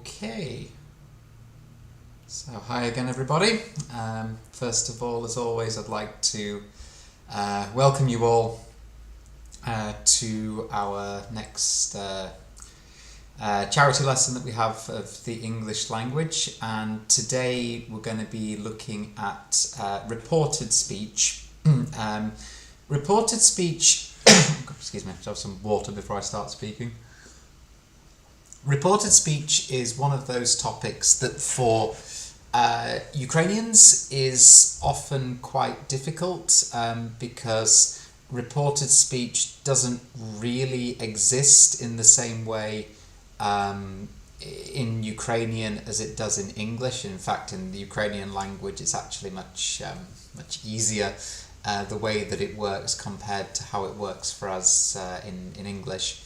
Okay, so hi again everybody. First of all, as always, I'd like to welcome you all to our next charity lesson that we have of the English language, and today we're going to be looking at reported speech. Reported speech, excuse me, I have to have some water before I start speaking. Reported speech is one of those topics that for Ukrainians is often quite difficult because reported speech doesn't really exist in the same way in Ukrainian as it does in English. In fact, in the Ukrainian language, it's actually much easier the way that it works compared to how it works for us in English.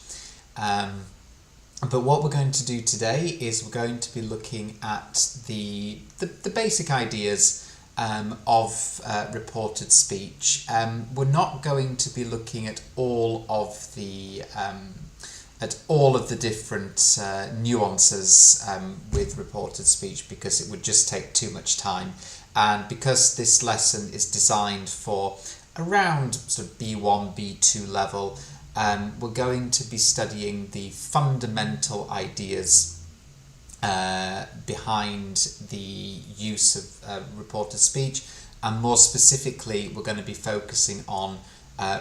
But what we're going to do today is we're going to be looking at the basic ideas of reported speech. We're not going to be looking at all of the different nuances with reported speech, because it would just take too much time. And because this lesson is designed for around sort of B1, B2 level, we're going to be studying the fundamental ideas behind the use of reported speech, and more specifically we're going to be focusing on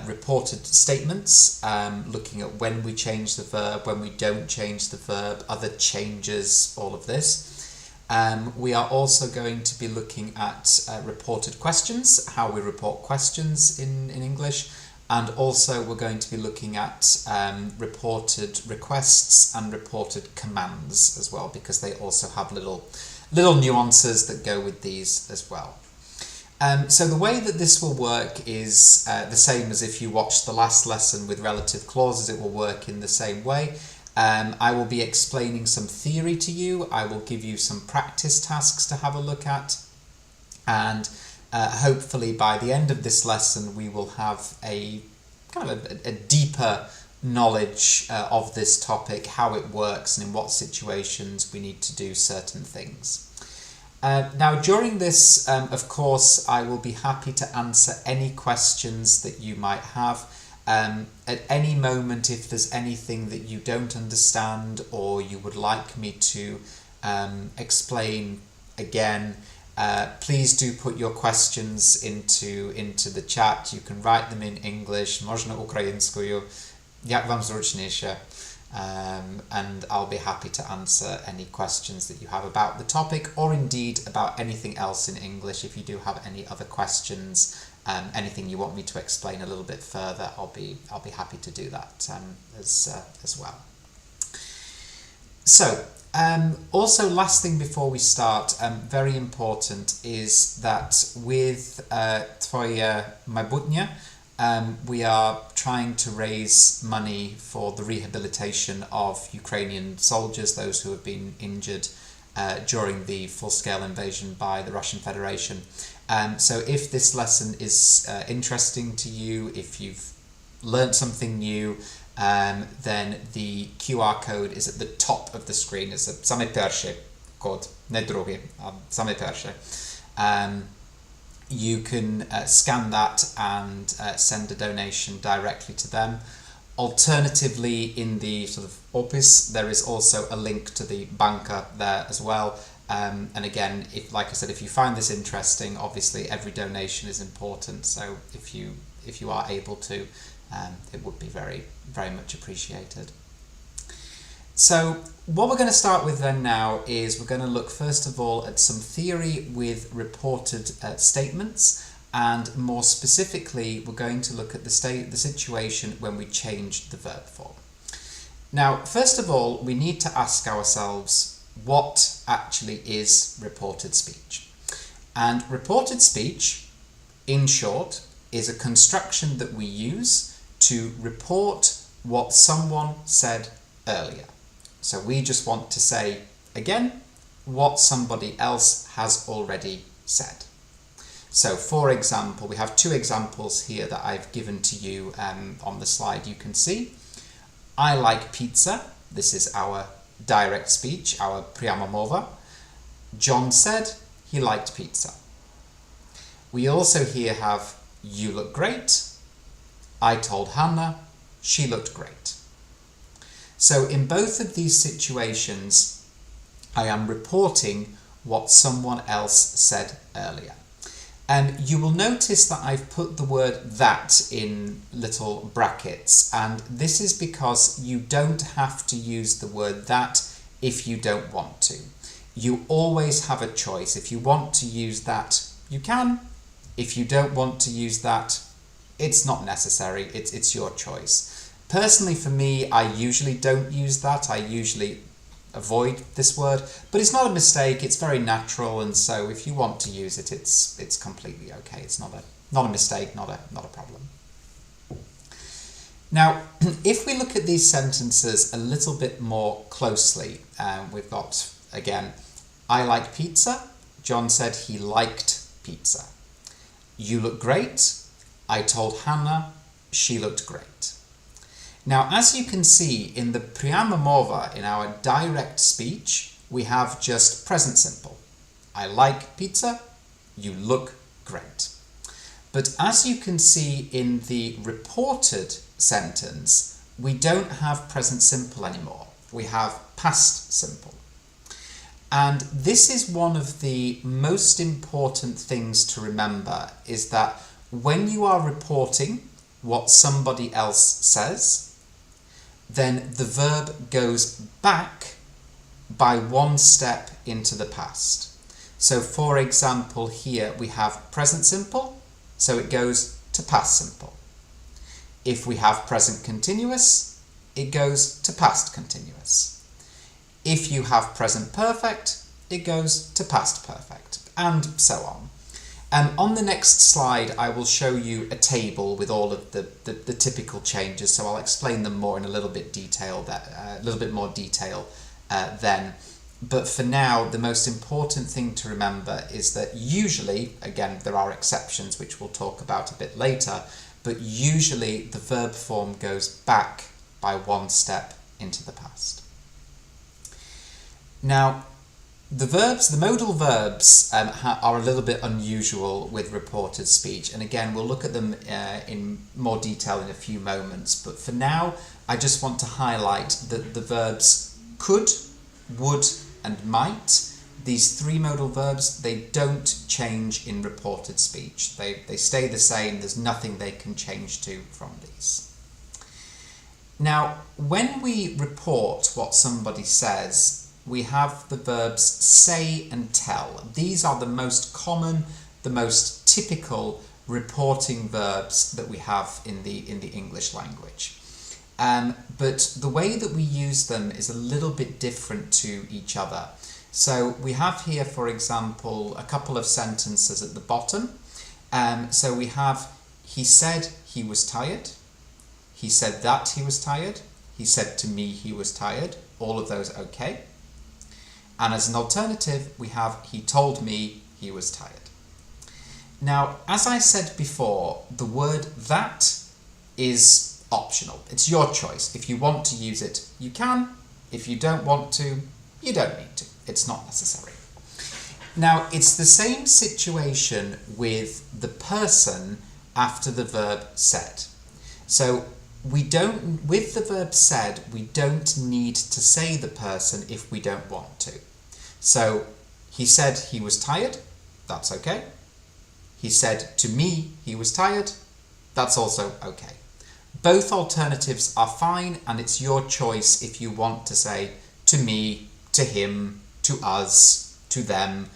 reported statements, looking at when we change the verb, when we don't change the verb, other changes, all of this. We are also going to be looking at reported questions, how we report questions in English. And also we're going to be looking at reported requests and reported commands as well, because they also have little nuances that go with these as well. So the way that this will work is the same as if you watched the last lesson with relative clauses. It will work in the same way. I will be explaining some theory to you. I will give you some practice tasks to have a look at, and hopefully by the end of this lesson we will have a kind of a deeper knowledge of this topic, how it works and in what situations we need to do certain things. Now during this, of course, I will be happy to answer any questions that you might have. At any moment, if there's anything that you don't understand or you would like me to explain again, please do put your questions into the chat. You can write them in English, można українською, jak wam zrучніше, and I'll be happy to answer any questions that you have about the topic, or indeed about anything else in English. If you do have any other questions, anything you want me to explain a little bit further, I'll be happy to do that as well. So. Also, last thing before we start, very important, is that with Twoje майбутнє, we are trying to raise money for the rehabilitation of Ukrainian soldiers, those who have been injured during the full-scale invasion by the Russian Federation. So if this lesson is interesting to you, if you've learned something new, then the QR code is at the top of the screen. It's a same перший код, не другий, same перший. You can scan that and send a donation directly to them. Alternatively, in the sort of opis, there is also a link to the banka there as well. And again, like I said, if you find this interesting, obviously every donation is important. So if you are able to, it would be very, very much appreciated. So what we're going to start with then now is we're going to look first of all at some theory with reported statements, and more specifically we're going to look at the situation when we change the verb form. Now first of all we need to ask ourselves what actually is reported speech. And reported speech, in short, is a construction that we use to report what someone said earlier. So we just want to say again what somebody else has already said. So for example, we have two examples here that I've given to you on the slide. You can see I like pizza. This is our direct speech, our Prяма мова, John said he liked pizza. We also here have you look great. I told Hannah she looked great. So in both of these situations, I am reporting what someone else said earlier. You will notice that I've put the word that in little brackets, and this is because you don't have to use the word that if you don't want to. You always have a choice. If you want to use that, you can. If you don't want to use that, it's not necessary. It's your choice. Personally, for me, I usually don't use that. I usually avoid this word, but it's not a mistake. It's very natural, and so if you want to use it, it's completely okay. It's not a mistake, not a problem. Now, if we look at these sentences a little bit more closely, we've got again, I like pizza. John said he liked pizza. You look great. I told Hannah she looked great. Now, as you can see in the Prяма мова, in our direct speech, we have just present simple. I like pizza. You look great. But as you can see in the reported sentence, we don't have present simple anymore. We have past simple. And this is one of the most important things to remember, is that when you are reporting what somebody else says, then the verb goes back by one step into the past. So for example, here we have present simple, so it goes to past simple. If we have present continuous, it goes to past continuous. If you have present perfect, it goes to past perfect, and so on. On the next slide, I will show you a table with all of the typical changes, so I'll explain them more in a little bit more detail then. But for now, the most important thing to remember is that usually, again, there are exceptions which we'll talk about a bit later, but usually the verb form goes back by one step into the past. Now, the modal verbs are a little bit unusual with reported speech, and again we'll look at them in more detail in a few moments, but for now I just want to highlight that the verbs could, would and might, these three modal verbs, they don't change in reported speech. They stay the same. There's nothing they can change to from these. Now, when we report what somebody says, we have the verbs say and tell. These are the most common, the most typical reporting verbs that we have in the English language. But the way that we use them is a little bit different to each other. So we have here, for example, a couple of sentences at the bottom. So we have, he said he was tired. He said that he was tired. He said to me he was tired. All of those okay. And as an alternative, we have, he told me he was tired. Now, as I said before, the word that is optional. It's your choice. If you want to use it, you can. If you don't want to, you don't need to. It's not necessary. Now, it's the same situation with the person after the verb said. So with the verb said, we don't need to say the person if we don't want to. So he said he was tired, that's okay. He said to me he was tired, that's also okay. Both alternatives are fine, and it's your choice if you want to say to me, to him, to us, to them.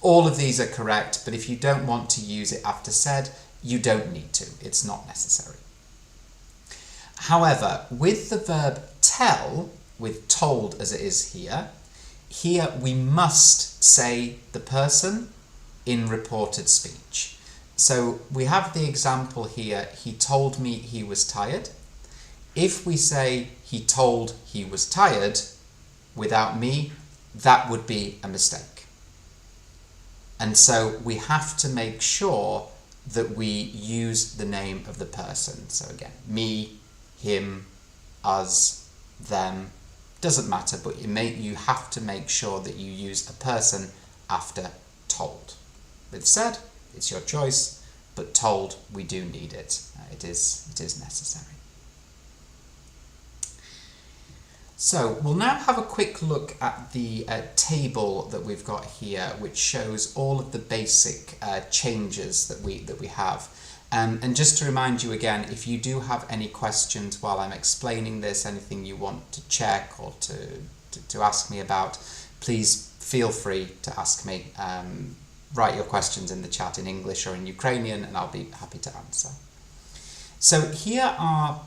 All of these are correct, but if you don't want to use it after said, you don't need to. It's not necessary. However, with the verb tell, with told as it is here we must say the person in reported speech. So we have the example here, he told me he was tired. If we say he told he was tired without me, that would be a mistake. And so we have to make sure that we use the name of the person. So again, me, him, us, them, doesn't matter, but you have to make sure that you use a person after told. With said, it's your choice, but told, we do need it. It is necessary. So we'll now have a quick look at the table that we've got here, which shows all of the basic changes that we have. And just to remind you again, if you do have any questions while I'm explaining this, anything you want to check or to ask me about, please feel free to ask me. Write your questions in the chat in English or in Ukrainian, and I'll be happy to answer. So here are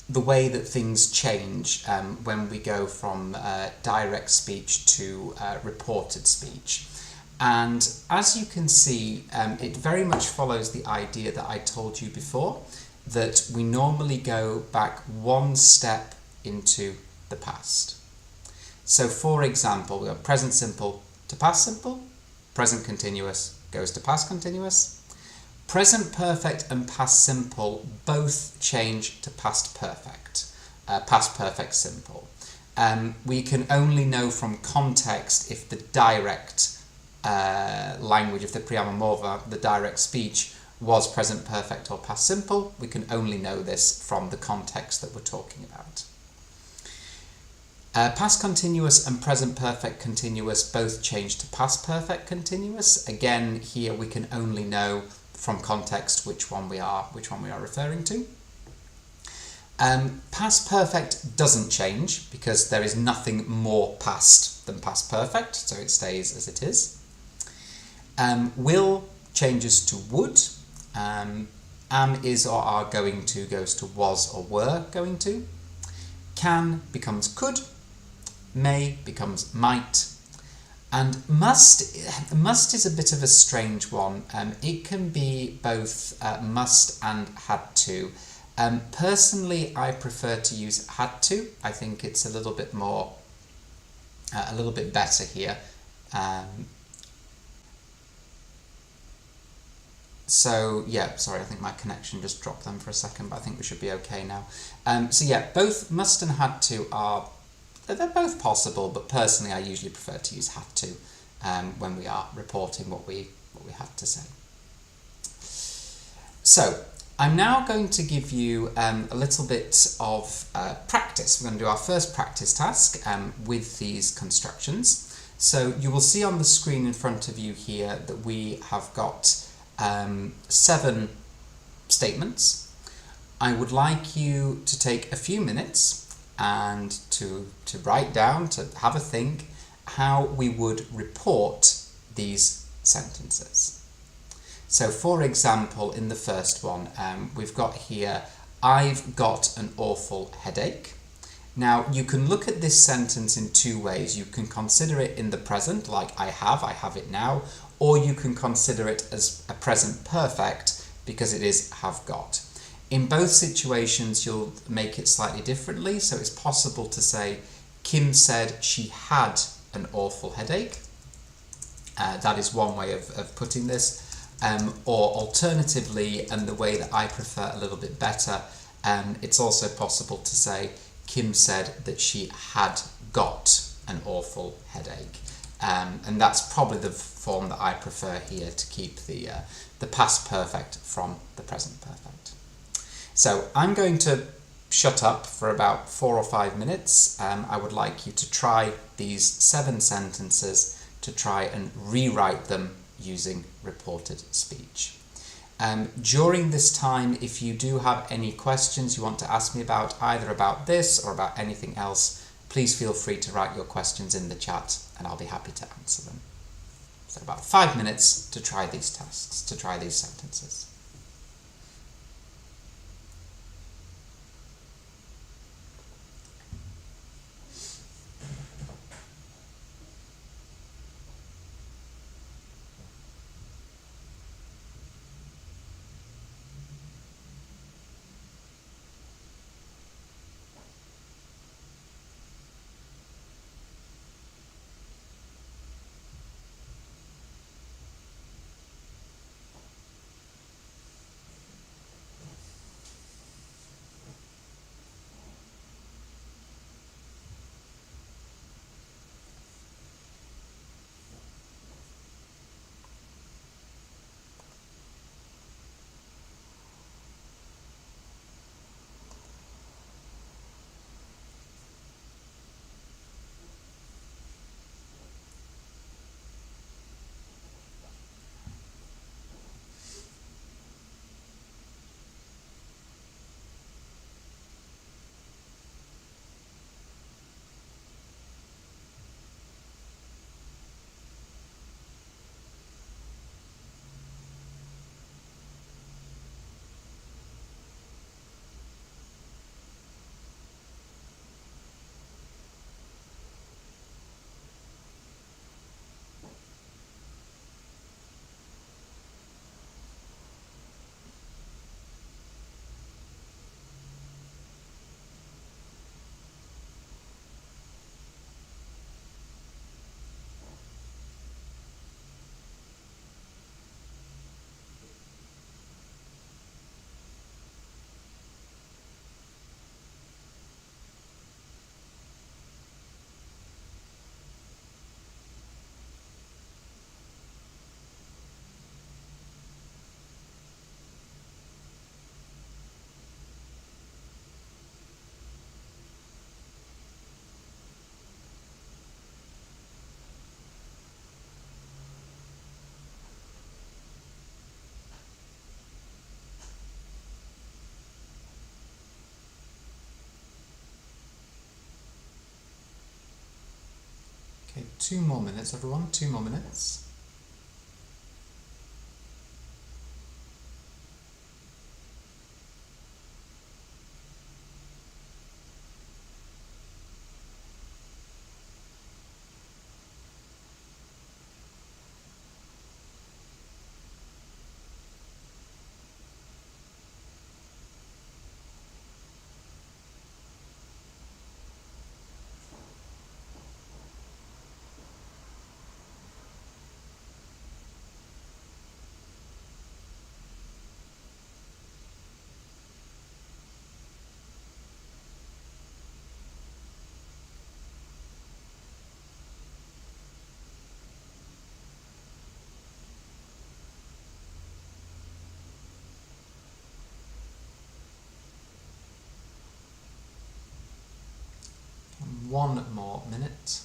the way that things change when we go from direct speech to reported speech. And as you can see, it very much follows the idea that I told you before, that we normally go back one step into the past. So for example, we have present simple to past simple, present continuous goes to past continuous. Present perfect and past simple both change to past perfect simple. We can only know from context if the direct language of the Prяma mowa, the direct speech, was present perfect or past simple. We can only know this from the context that we're talking about. Past continuous and present perfect continuous both change to past perfect continuous. Again, here we can only know from context which one we are referring to. Past perfect doesn't change because there is nothing more past than past perfect, so it stays as it is. Will changes to would. Am, is or are going to goes to was or were going to. Can becomes could. May becomes might. And must is a bit of a strange one. It can be both must and had to. Personally, I prefer to use had to. I think it's a little bit better here. So yeah, sorry, I think my connection just dropped them for a second, but I think we should be okay now. So yeah, both must and had to they're both possible, but personally I usually prefer to use had to when we are reporting what we had to say. So I'm now going to give you a little bit of practice. We're going to do our first practice task with these constructions. So you will see on the screen in front of you here that we have got 7 statements. I would like you to take a few minutes and to write down, to have a think how we would report these sentences. So for example, in the first one, we've got here, I've got an awful headache. Now you can look at this sentence in 2 ways. You can consider it in the present, like I have it now, or you can consider it as a present perfect because it is have got. In both situations, you'll make it slightly differently. So it's possible to say, Kim said she had an awful headache. That is one way of putting this. Or alternatively, and the way that I prefer a little bit better, it's also possible to say, Kim said that she had got an awful headache. And that's probably the form that I prefer here to keep the past perfect from the present perfect. So I'm going to shut up for about 4 or 5 minutes. I would like you to try these 7 sentences, to try and rewrite them using reported speech. During this time, if you do have any questions you want to ask me about, either about this or about anything else, please feel free to write your questions in the chat and I'll be happy to answer them. So about 5 minutes to try these tasks, to try these sentences. 2 more minutes, everyone. 2 more minutes. One more minute.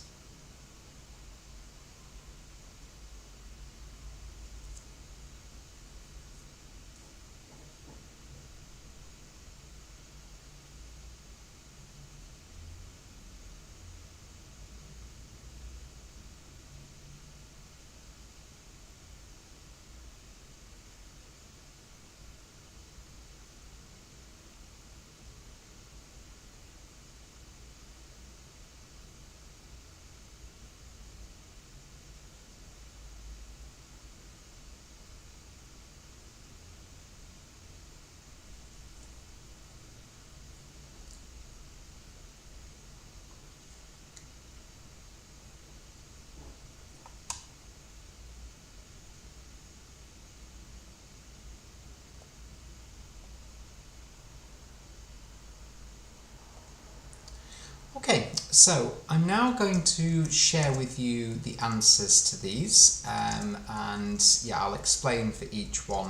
Okay, so I'm now going to share with you the answers to these, and yeah, I'll explain for each one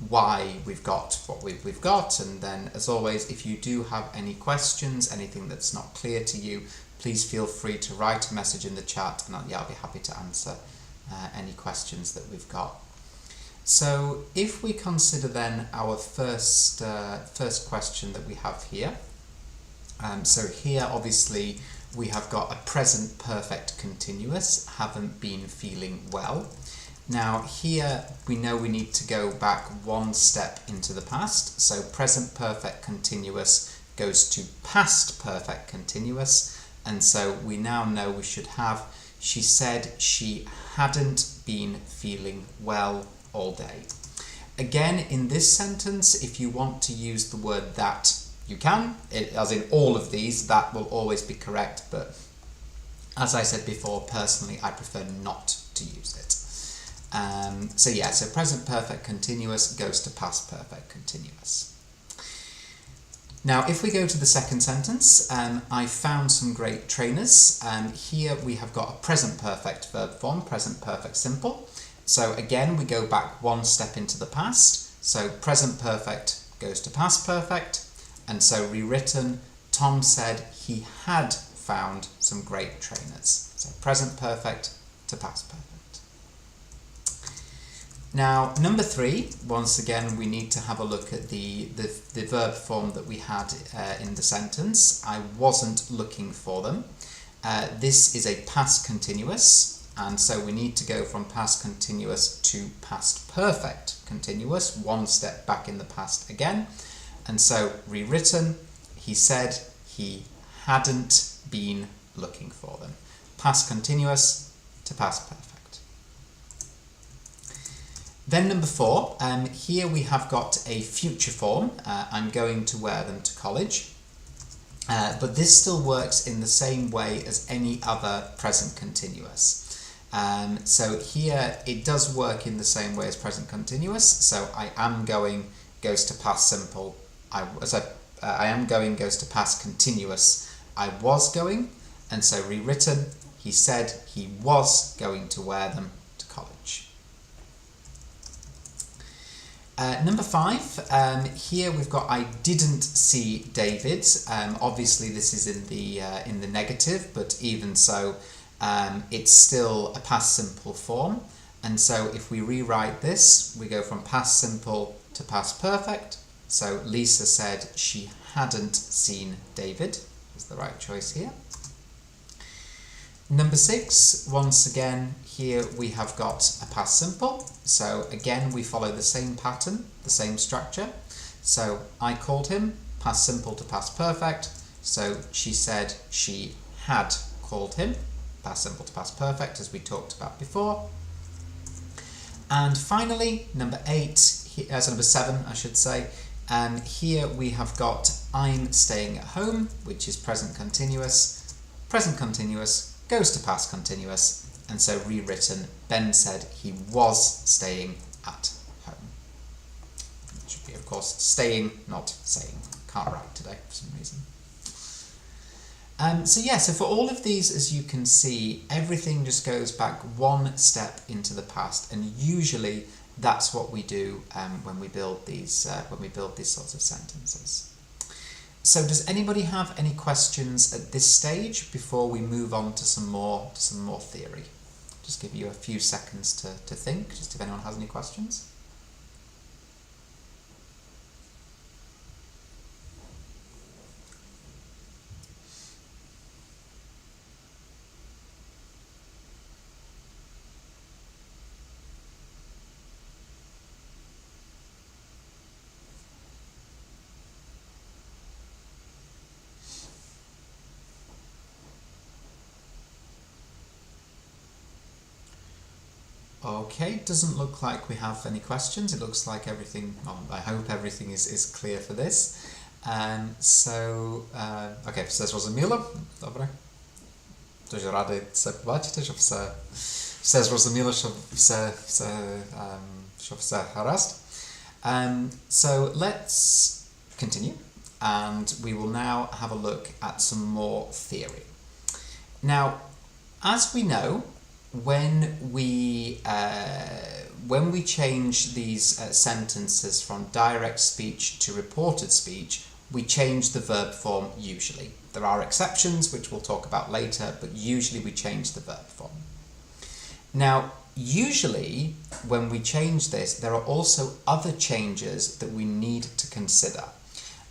why we've got what we've got, and then as always, if you do have any questions, anything that's not clear to you, please feel free to write a message in the chat, and I'll be happy to answer any questions that we've got. So if we consider then our first question that we have here, so here obviously we have got a present perfect continuous, haven't been feeling well. Now here we know we need to go back one step into the past, so present perfect continuous goes to past perfect continuous, and so we now know we should have, she said she hadn't been feeling well all day. Again, in this sentence, if you want to use the word that, you can, as in all of these, that will always be correct, but as I said before, personally I prefer not to use it. So yeah, so present perfect continuous goes to past perfect continuous. Now if we go to the second sentence, I found some great trainers. Here we have got a present perfect verb form, present perfect simple. So again, we go back one step into the past, so present perfect goes to past perfect. And so rewritten, Tom said he had found some great trainers. So present perfect to past perfect. Now, number 3, once again, we need to have a look at the verb form that we had in the sentence. I wasn't looking for them. This is a past continuous, and so we need to go from past continuous to past perfect continuous, one step back in the past again. And so, rewritten, he said he hadn't been looking for them. Past continuous to past perfect. Then number 4, here we have got a future form. I'm going to wear them to college. But this still works in the same way as any other present continuous. So here it does work in the same way as present continuous. So I am going goes to past simple. I am going goes to past continuous. I was going, and so rewritten, he said he was going to wear them to college. Number 5, here we've got I didn't see David. Obviously this is in the negative, but even so, it's still a past simple form. And so if we rewrite this, we go from past simple to past perfect. So Lisa said she hadn't seen David, is the right choice here. Number 6, once again, here we have got a past simple. So again, we follow the same pattern, the same structure. So I called him, past simple to past perfect. So she said she had called him, past simple to past perfect, as we talked about before. And finally, number 7, I should say. Here we have got I'm staying at home, which is present continuous. Present continuous goes to past continuous, and so rewritten, Ben said he was staying at home. It should be, of course, staying, not saying. Can't write today for some reason. So for all of these, as you can see, everything just goes back one step into the past, and usually that's what we do when we build these sorts of sentences. So does anybody have any questions at this stage before we move on to some more theory? Just give you a few seconds to think, just if anyone has any questions. Okay, doesn't look like we have any questions. It looks like everything, I hope everything is clear for this. Okay, все зрозуміло. Добре. Дуже радий це побачити, що все зрозуміло, що все гаразд. So let's continue, and we will now have a look at some more theory. Now, as we know, when we change these sentences from direct speech to reported speech, we change the verb form usually. There are exceptions, which we'll talk about later, but usually we change the verb form. Now, usually when we change this, there are also other changes that we need to consider.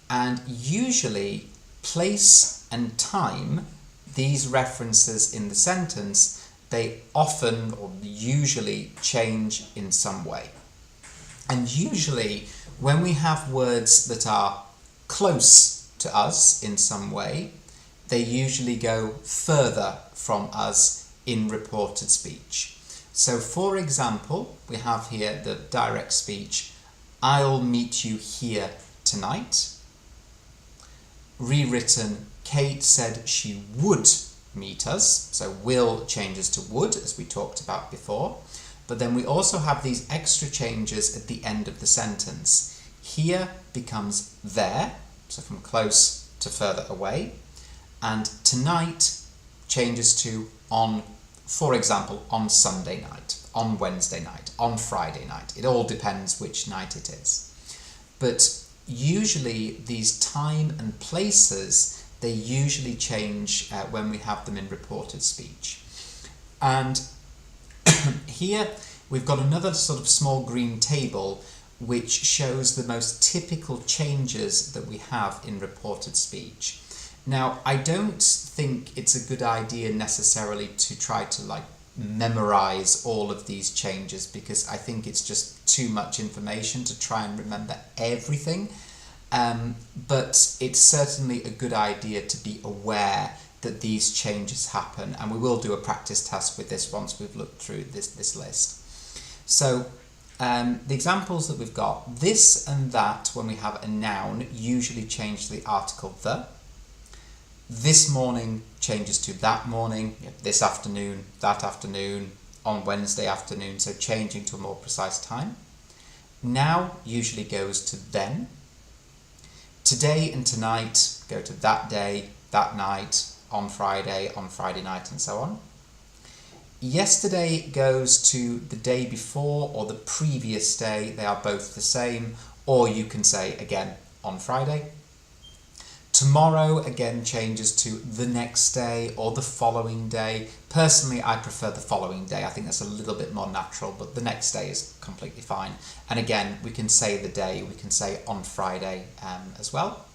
And usually, place and time, these references in the sentence, they often or usually change in some way. And usually, when we have words that are close to us in some way, they usually go further from us in reported speech. So, for example, we have here the direct speech, I'll meet you here tonight. Rewritten, Kate said she would meet us, so will changes to would, as we talked about before. But then we also have these extra changes at the end of the sentence. Here becomes there, so from close to further away. And tonight changes to on, for example, on Sunday night, on Wednesday night, on Friday night. It all depends which night it is. But usually these time and places, they usually change when we have them in reported speech. And here we've got another sort of small green table which shows the most typical changes that we have in reported speech. Now, I don't think it's a good idea necessarily to try to memorize all of these changes, because I think it's just too much information to try and remember everything. But it's certainly a good idea to be aware that these changes happen, and we will do a practice test with this once we've looked through this list. So the examples that we've got, this and that, when we have a noun, usually change to the article the. This morning changes to that morning, this afternoon, that afternoon, on Wednesday afternoon, so changing to a more precise time. Now usually goes to then. Today and tonight go to that day, that night, on Friday night, and so on. Yesterday goes to the day before or the previous day. They are both the same. Or you can say, again, on Friday. Tomorrow, again, changes to the next day or the following day. Personally, I prefer the following day. I think that's a little bit more natural, but the next day is completely fine. And again, we can say the day, we can say on Friday as well.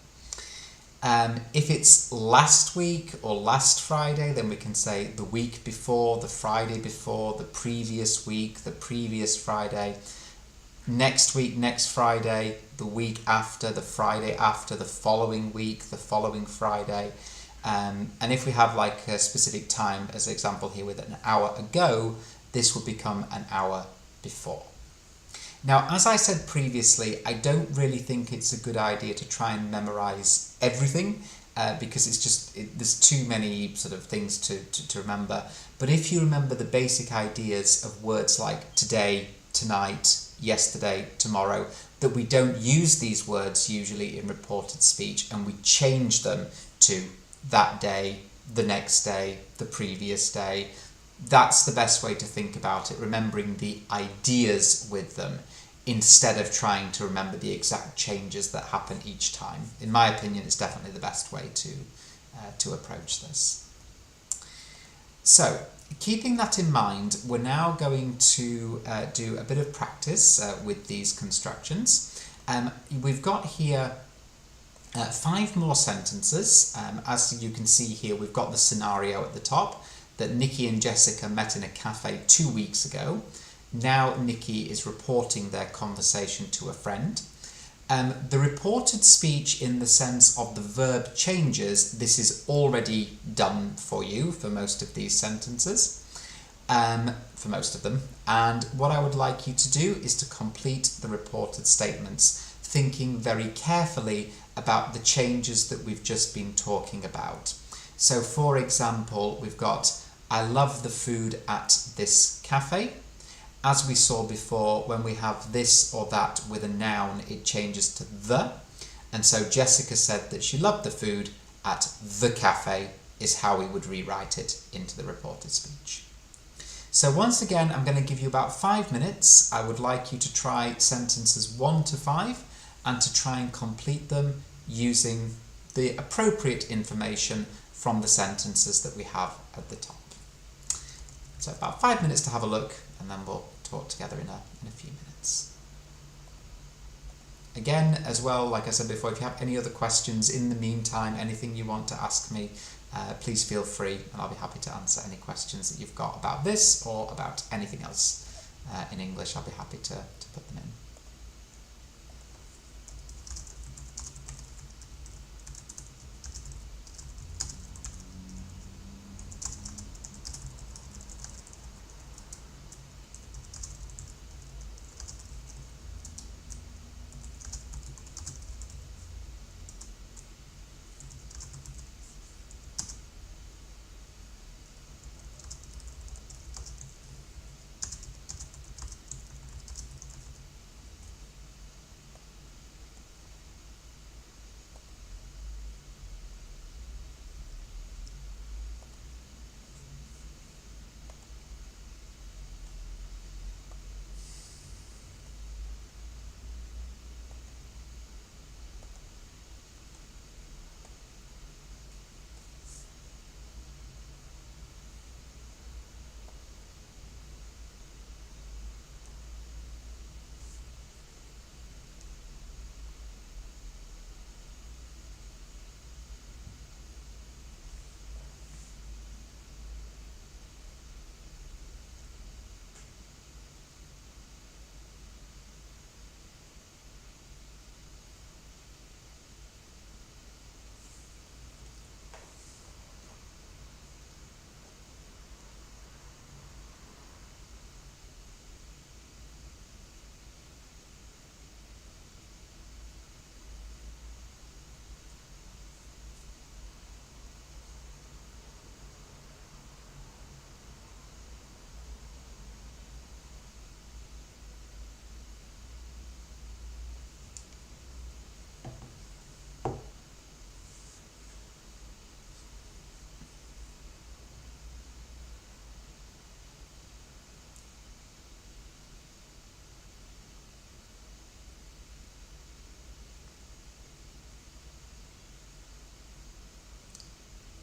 If it's last week or last Friday, then we can say the week before, the Friday before, the previous week, the previous Friday. Next week, next Friday, the week after, the Friday after, the following week, the following Friday. And if we have like a specific time, as an example here with an hour ago, this would become an hour before. Now, as I said previously, I don't really think it's a good idea to try and memorize everything because there's too many sort of things to remember. But if you remember the basic ideas of words like today, tonight, yesterday, tomorrow, that we don't use these words usually in reported speech and we change them to that day, the next day, the previous day. That's the best way to think about it, remembering the ideas with them instead of trying to remember the exact changes that happen each time. In my opinion, it's definitely the best way to approach this. So, keeping that in mind, we're now going to do a bit of practice with these constructions. We've got here 5 more sentences. As you can see here, we've got the scenario at the top that Nikki and Jessica met in a cafe 2 weeks ago. Now Nikki is reporting their conversation to a friend. The reported speech in the sense of the verb changes, this is already done for you for most of these sentences, for most of them. And what I would like you to do is to complete the reported statements, thinking very carefully about the changes that we've just been talking about. So for example, we've got, I love the food at this cafe. As we saw before, when we have this or that with a noun, it changes to the. And so Jessica said that she loved the food at the cafe is how we would rewrite it into the reported speech. So once again, I'm going to give you about 5 minutes. I would like you to try sentences 1 to 5 and to try and complete them using the appropriate information from the sentences that we have at the top. So about 5 minutes to have a look, and then we'll talk together in a few minutes. Again, as well, like I said before, if you have any other questions in the meantime, anything you want to ask me, please feel free, and I'll be happy to answer any questions that you've got about this or about anything else in English. I'll be happy to put them in.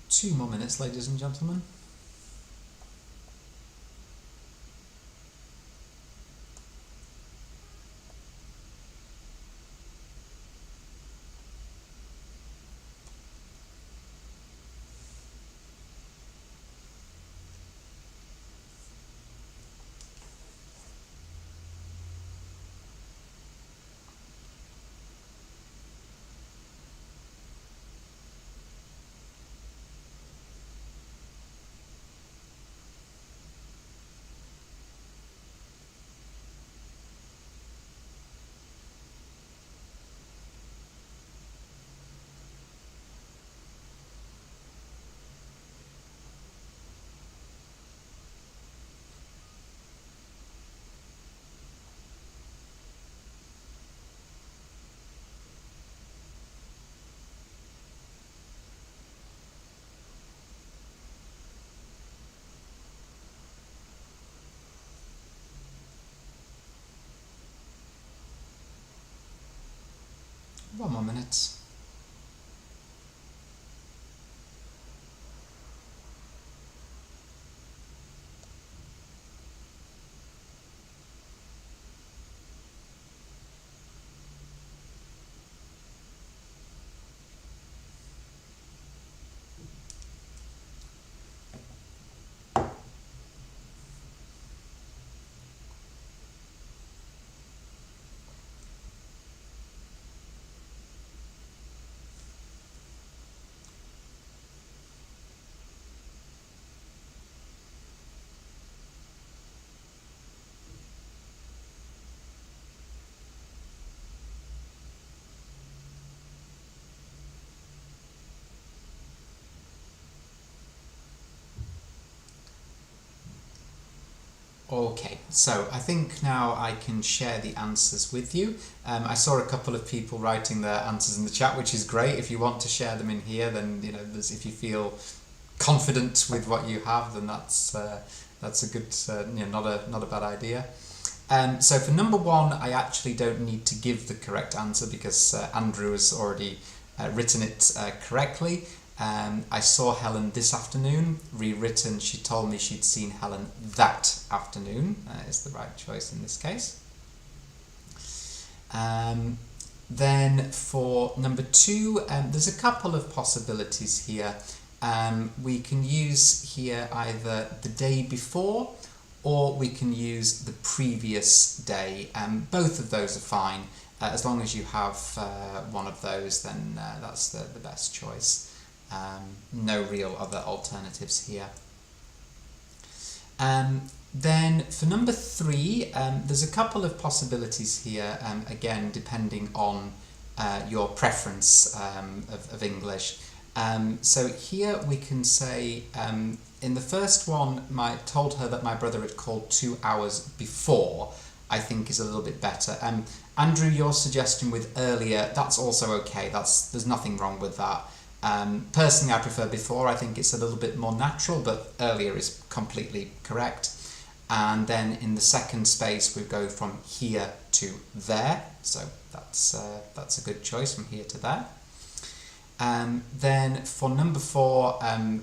Two more minutes, ladies and gentlemen. One more minute. Okay, so I think now I can share the answers with you. I saw a couple of people writing their answers in the chat, which is great. If you want to share them in here, then if you feel confident with what you have, then that's a good, not a bad idea. So for number one, I actually don't need to give the correct answer because Andrew has already written it correctly. I saw Helen this afternoon, rewritten, she told me she'd seen Helen that afternoon, is the right choice in this case. Then for number two, there's a couple of possibilities here. We can use here either the day before or we can use the previous day. Both of those are fine. As long as you have one of those, then that's the best choice. No real other alternatives here. Then for number three, there's a couple of possibilities here, again depending on your preference of English. So here we can say, in the first one, told her that my brother had called 2 hours before, I think is a little bit better. Andrew, your suggestion with earlier, that's also okay, there's nothing wrong with that. Personally, I prefer before. I think it's a little bit more natural, but earlier is completely correct. And then in the second space, we go from here to there. So that's a good choice, from here to there. Then for number four,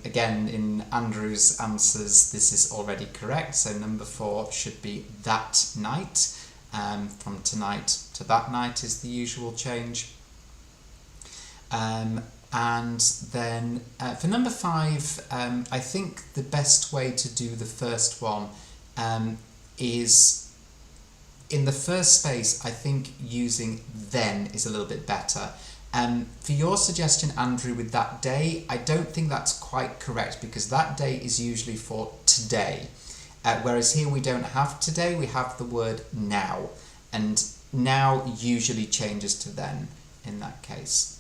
again, in Andrew's answers, this is already correct. So number four should be that night. From tonight to that night is the usual change. And then for number five, I think the best way to do the first one is, in the first space, I think using then is a little bit better. For your suggestion, Andrew, with that day, I don't think that's quite correct because that day is usually for today. Whereas here we don't have today, we have the word now. And now usually changes to then in that case.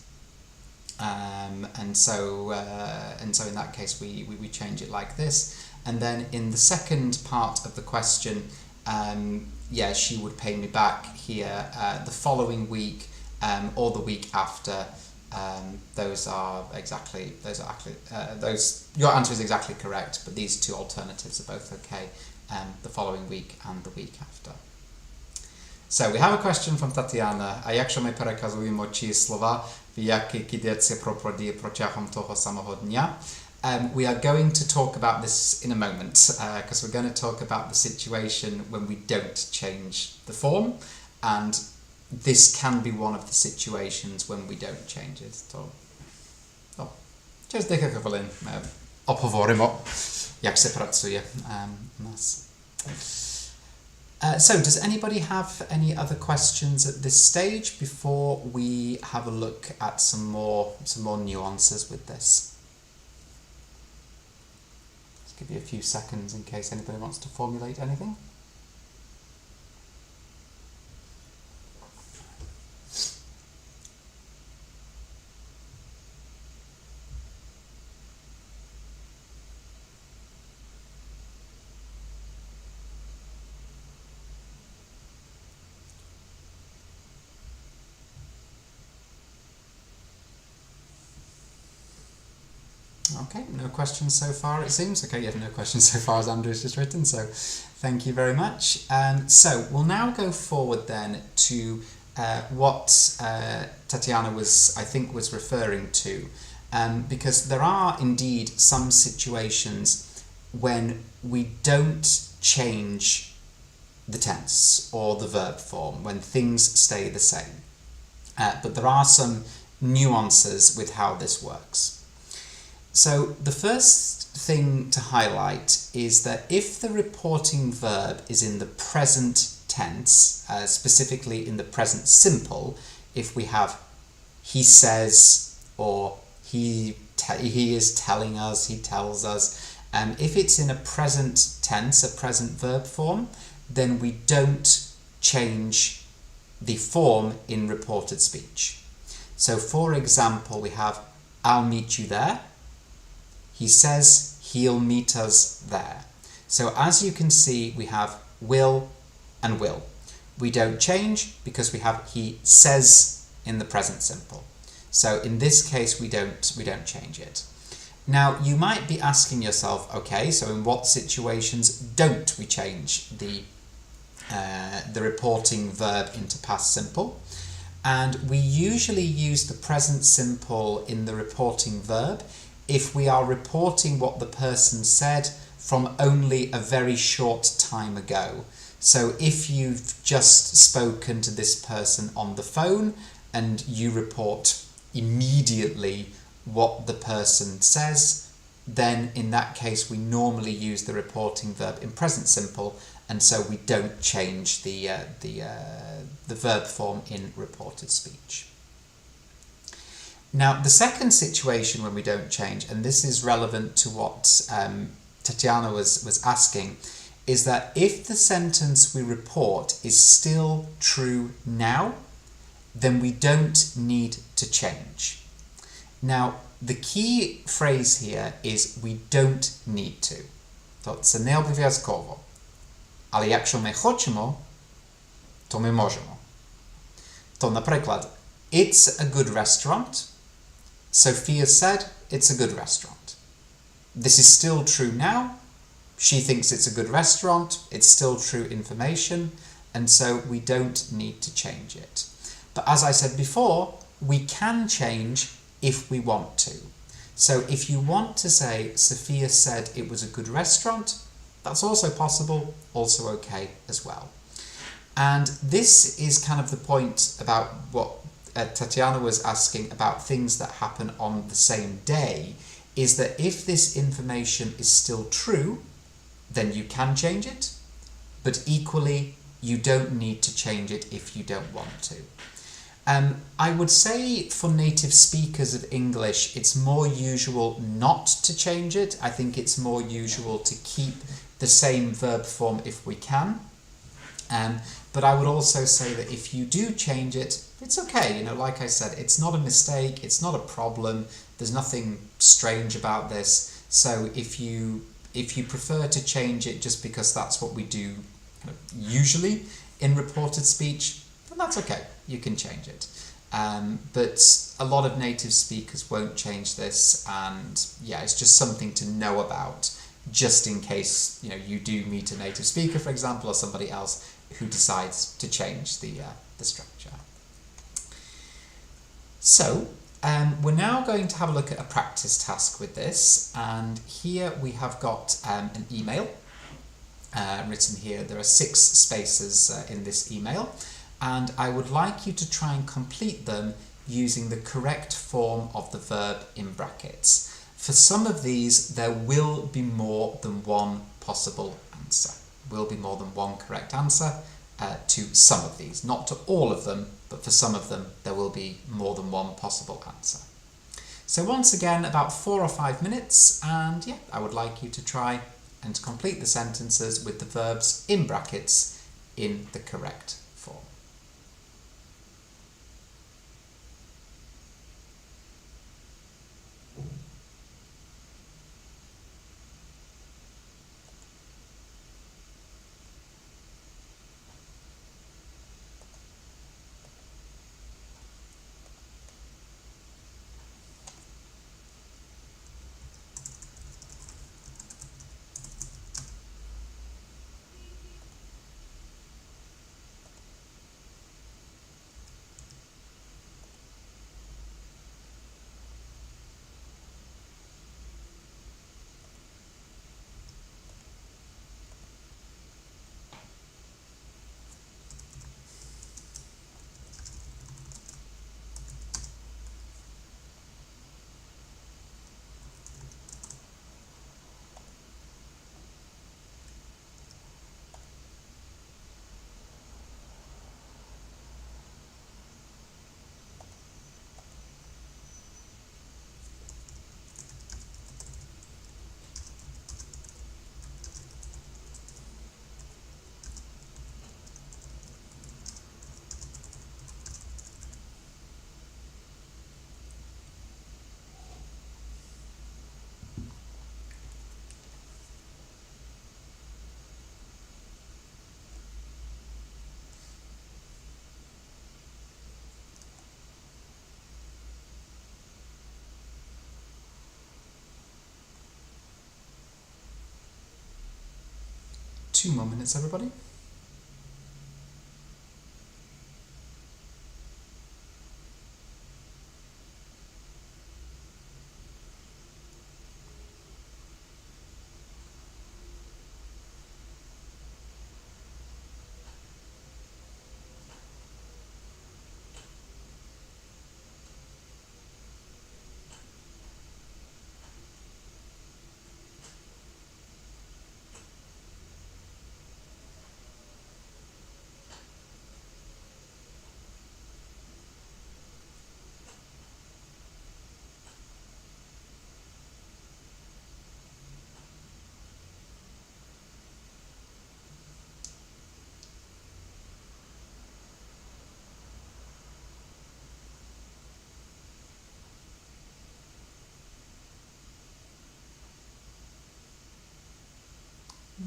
And so in that case we change it like this, and then in the second part of the question, she would pay me back here the following week or the week after. Your answer is exactly correct, but these two alternatives are both okay, the following week and the week after. So we have a question from Tatiana. A jakże my переказуємо ці слова, в яких йдеться про події протягом того самого дня? We are going to talk about this in a moment, because we're going to talk about the situation when we don't change the form, and this can be one of the situations when we don't change it. So, через декілька хвилин обговоримо, як це працює у нас. So, does anybody have any other questions at this stage before we have a look at some more nuances with this? Let's give you a few seconds in case anybody wants to formulate anything. Okay, no questions so far it seems. Okay, you have no questions so far as Andrew's just written, so thank you very much. So we'll now go forward then to what Tatiana I think was referring to, because there are indeed some situations when we don't change the tense or the verb form, when things stay the same. But there are some nuances with how this works. So the first thing to highlight is that if the reporting verb is in the present tense, specifically in the present simple, if we have he says or he is telling us, he tells us, if it's in a present tense, a present verb form, then we don't change the form in reported speech. So for example, we have I'll meet you there. He says he'll meet us there. So as you can see, we have will and will. We don't change because we have he says in the present simple. So in this case, we don't change it. Now you might be asking yourself, okay, so in what situations don't we change the reporting verb into past simple? And we usually use the present simple in the reporting verb if we are reporting what the person said from only a very short time ago. So if you've just spoken to this person on the phone and you report immediately what the person says, then in that case we normally use the reporting verb in present simple, and so we don't change the verb form in reported speech. Now the second situation when we don't change, and this is relevant to what Tatiana was asking, is that if the sentence we report is still true now, then we don't need to change. Now, the key phrase here is we don't need to. To це не обов'язково. Але якщо ми хочемо, то ми можемо. То, наприклад, it's a good restaurant. Sophia said it's a good restaurant. This is still true now. She thinks it's a good restaurant. It's still true information. And so we don't need to change it. But as I said before, we can change if we want to. So if you want to say, Sophia said it was a good restaurant, that's also possible, also okay as well. And this is kind of the point about what Tatiana was asking about things that happen on the same day, is that if this information is still true, then you can change it, but equally you don't need to change it if you don't want to. I would say for native speakers of English, it's more usual not to change it. I think it's more usual to keep the same verb form if we can. But I would also say that if you do change it, it's okay. You know, like I said, it's not a mistake. It's not a problem. There's nothing strange about this. So if you prefer to change it just because that's what we do kind of usually in reported speech, then that's okay. You can change it. But a lot of native speakers won't change this, and yeah, it's just something to know about, just in case you do meet a native speaker, for example, or somebody else who decides to change the structure. So we're now going to have a look at a practice task with this, and here we have got an email written here. There are 6 spaces in this email, and I would like you to try and complete them using the correct form of the verb in brackets. For some of these, there will be more than one possible answer. Will be more than one correct answer to some of these. Not to all of them, but for some of them, there will be more than one possible answer. So once again, about 4 or 5 minutes, and yeah, I would like you to try and to complete the sentences with the verbs in brackets in the correct form. 2 more minutes, everybody.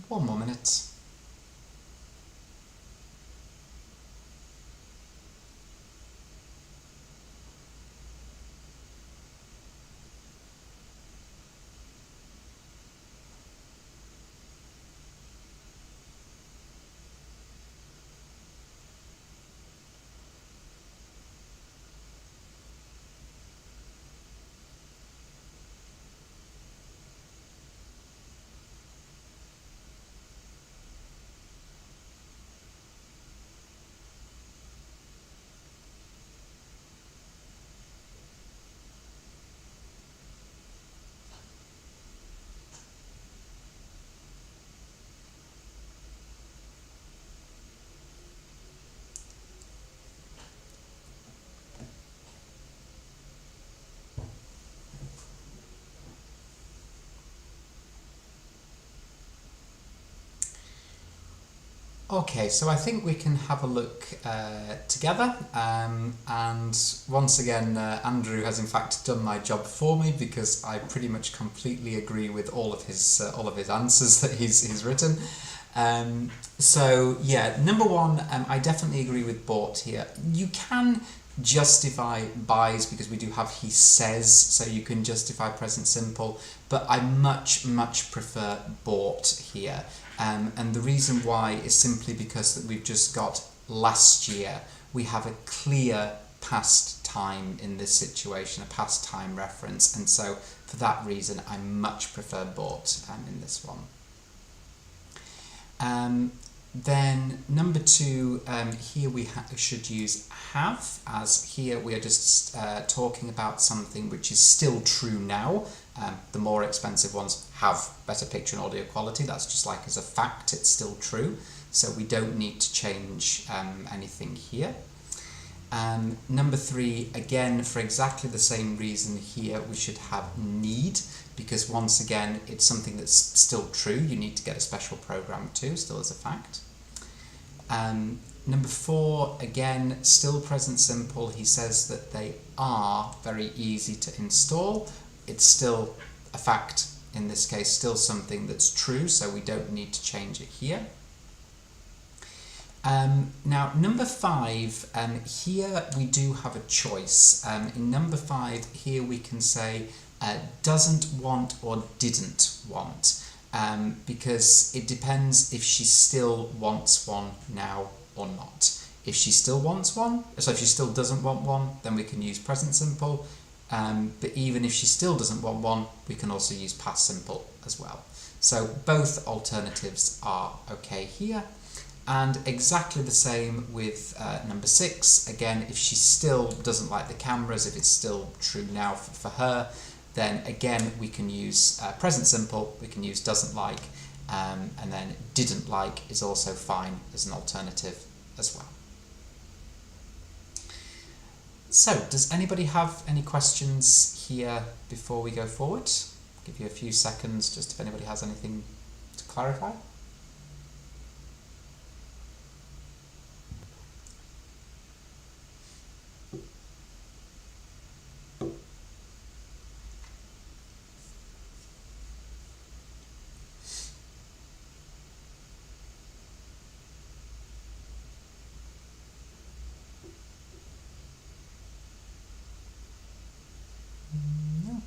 One more minute. Okay, so I think we can have a look together, and once again Andrew has in fact done my job for me, because I pretty much completely agree with all of his answers that he's written. So yeah, number one, I definitely agree with bought here. You can justify buys because we do have he says, so you can justify present simple, but I much prefer bought here. And the reason why is simply because that we've just got last year. We have a clear past time in this situation, a past time reference, and so for that reason I much prefer bought in this one. Then number two, here we should use have, as here we are just talking about something which is still true now. The more expensive ones have better picture and audio quality. That's just like as a fact, it's still true. So we don't need to change anything here. Number three, again, for exactly the same reason here, we should have need, because once again, it's something that's still true. You need to get a special program too, still as a fact. Number four, again, still present simple. He says that they are very easy to install. It's still a fact in this case, still something that's true, so we don't need to change it here. Now, number five, here we do have a choice. In number five, here we can say doesn't want or didn't want, because it depends if she still wants one now or not. If she still wants one, so if she still doesn't want one, then we can use present simple. But even if she still doesn't want one, we can also use past simple as well. So both alternatives are okay here. And exactly the same with number six. Again, if she still doesn't like the cameras, if it's still true now for her, then again we can use present simple, we can use doesn't like, and then didn't like is also fine as an alternative as well. So, does anybody have any questions here before we go forward? I'll give you a few seconds just if anybody has anything to clarify.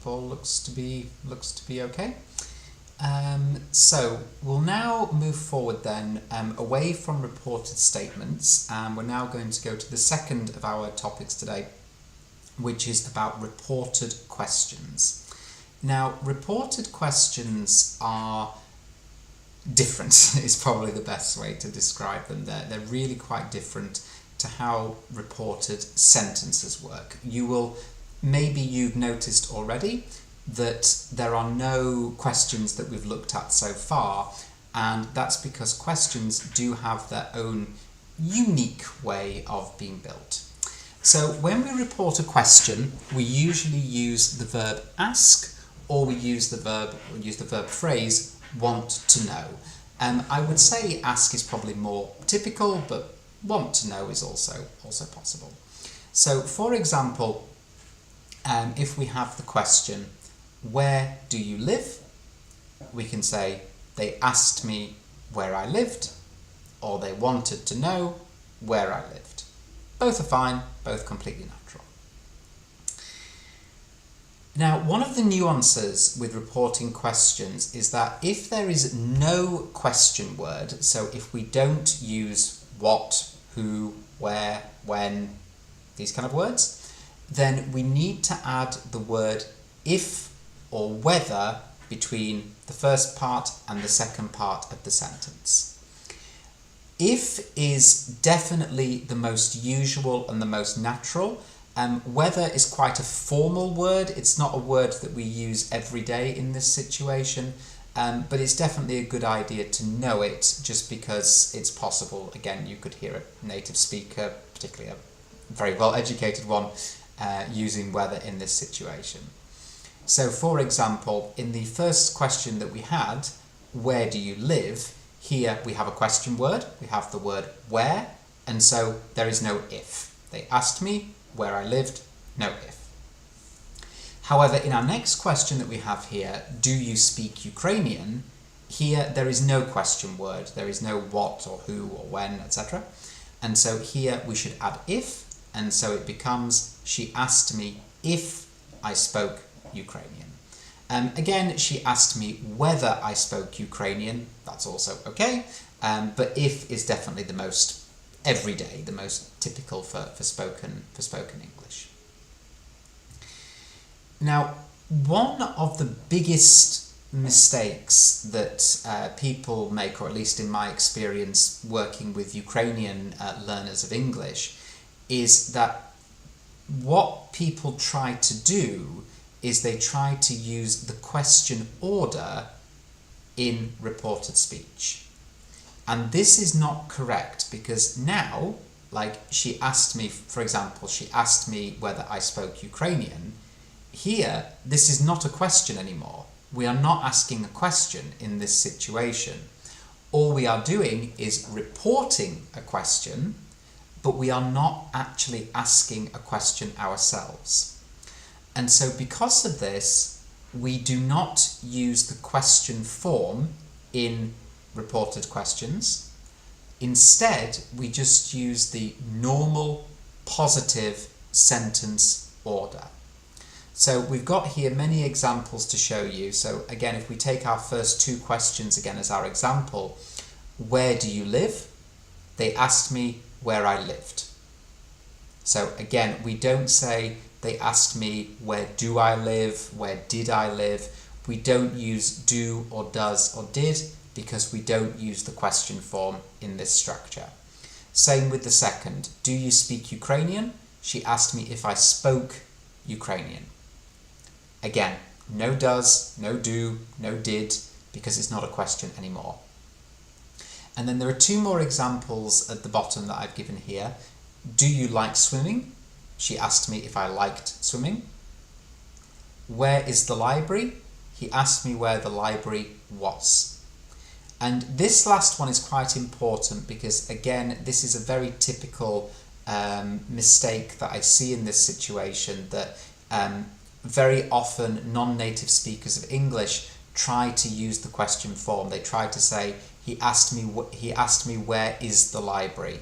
All looks to be okay. So we'll now move forward then away from reported statements, and we're now going to go to the second of our topics today, which is about reported questions. Now, reported questions are different is probably the best way to describe them. They're really quite different to how reported sentences work. Maybe you've noticed already that there are no questions that we've looked at so far, and that's because questions do have their own unique way of being built. So when we report a question, we usually use the verb ask, or we use the verb phrase want to know. I would say ask is probably more typical, but want to know is also possible. So for example, if we have the question, where do you live? We can say, they asked me where I lived, or they wanted to know where I lived. Both are fine, both completely natural. Now, one of the nuances with reporting questions is that if there is no question word, so if we don't use what, who, where, when, these kind of words, then we need to add the word if or whether between the first part and the second part of the sentence. If is definitely the most usual and the most natural. Whether is quite a formal word. It's not a word that we use every day in this situation, but it's definitely a good idea to know it, just because it's possible. Again, you could hear a native speaker, particularly a very well-educated one, using whether in this situation. So, for example, in the first question that we had, where do you live? Here we have a question word. We have the word where, and so there is no if. They asked me where I lived, no if. However, in our next question that we have here, do you speak Ukrainian? Here there is no question word. There is no what or who or when, etc. And so here we should add if, and so it becomes, she asked me if I spoke Ukrainian. Again, she asked me whether I spoke Ukrainian. That's also okay, but if is definitely the most everyday, the most typical for spoken English. Now, one of the biggest mistakes that people make, or at least in my experience working with Ukrainian learners of English, is that what people try to do is they try to use the question order in reported speech. And this is not correct, because now, like she asked me, for example, she asked me whether I spoke Ukrainian. Here, this is not a question anymore. We are not asking a question in this situation. All we are doing is reporting a question, but we are not actually asking a question ourselves. And so because of this, we do not use the question form in reported questions. Instead, we just use the normal positive sentence order. So we've got here many examples to show you. So again, if we take our first two questions again as our example, where do you live? They asked me where I lived. So again, we don't say they asked me where do I live, where did I live. We don't use do or does or did, because we don't use the question form in this structure. Same with the second. Do you speak Ukrainian? She asked me if I spoke Ukrainian. Again, no does, no do, no did, because it's not a question anymore. And then there are two more examples at the bottom that I've given here. Do you like swimming? She asked me if I liked swimming. Where is the library? He asked me where the library was. And this last one is quite important because, again, this is a very typical mistake that I see in this situation, that very often non-native speakers of English try to use the question form. They try to say, he asked me where is the library?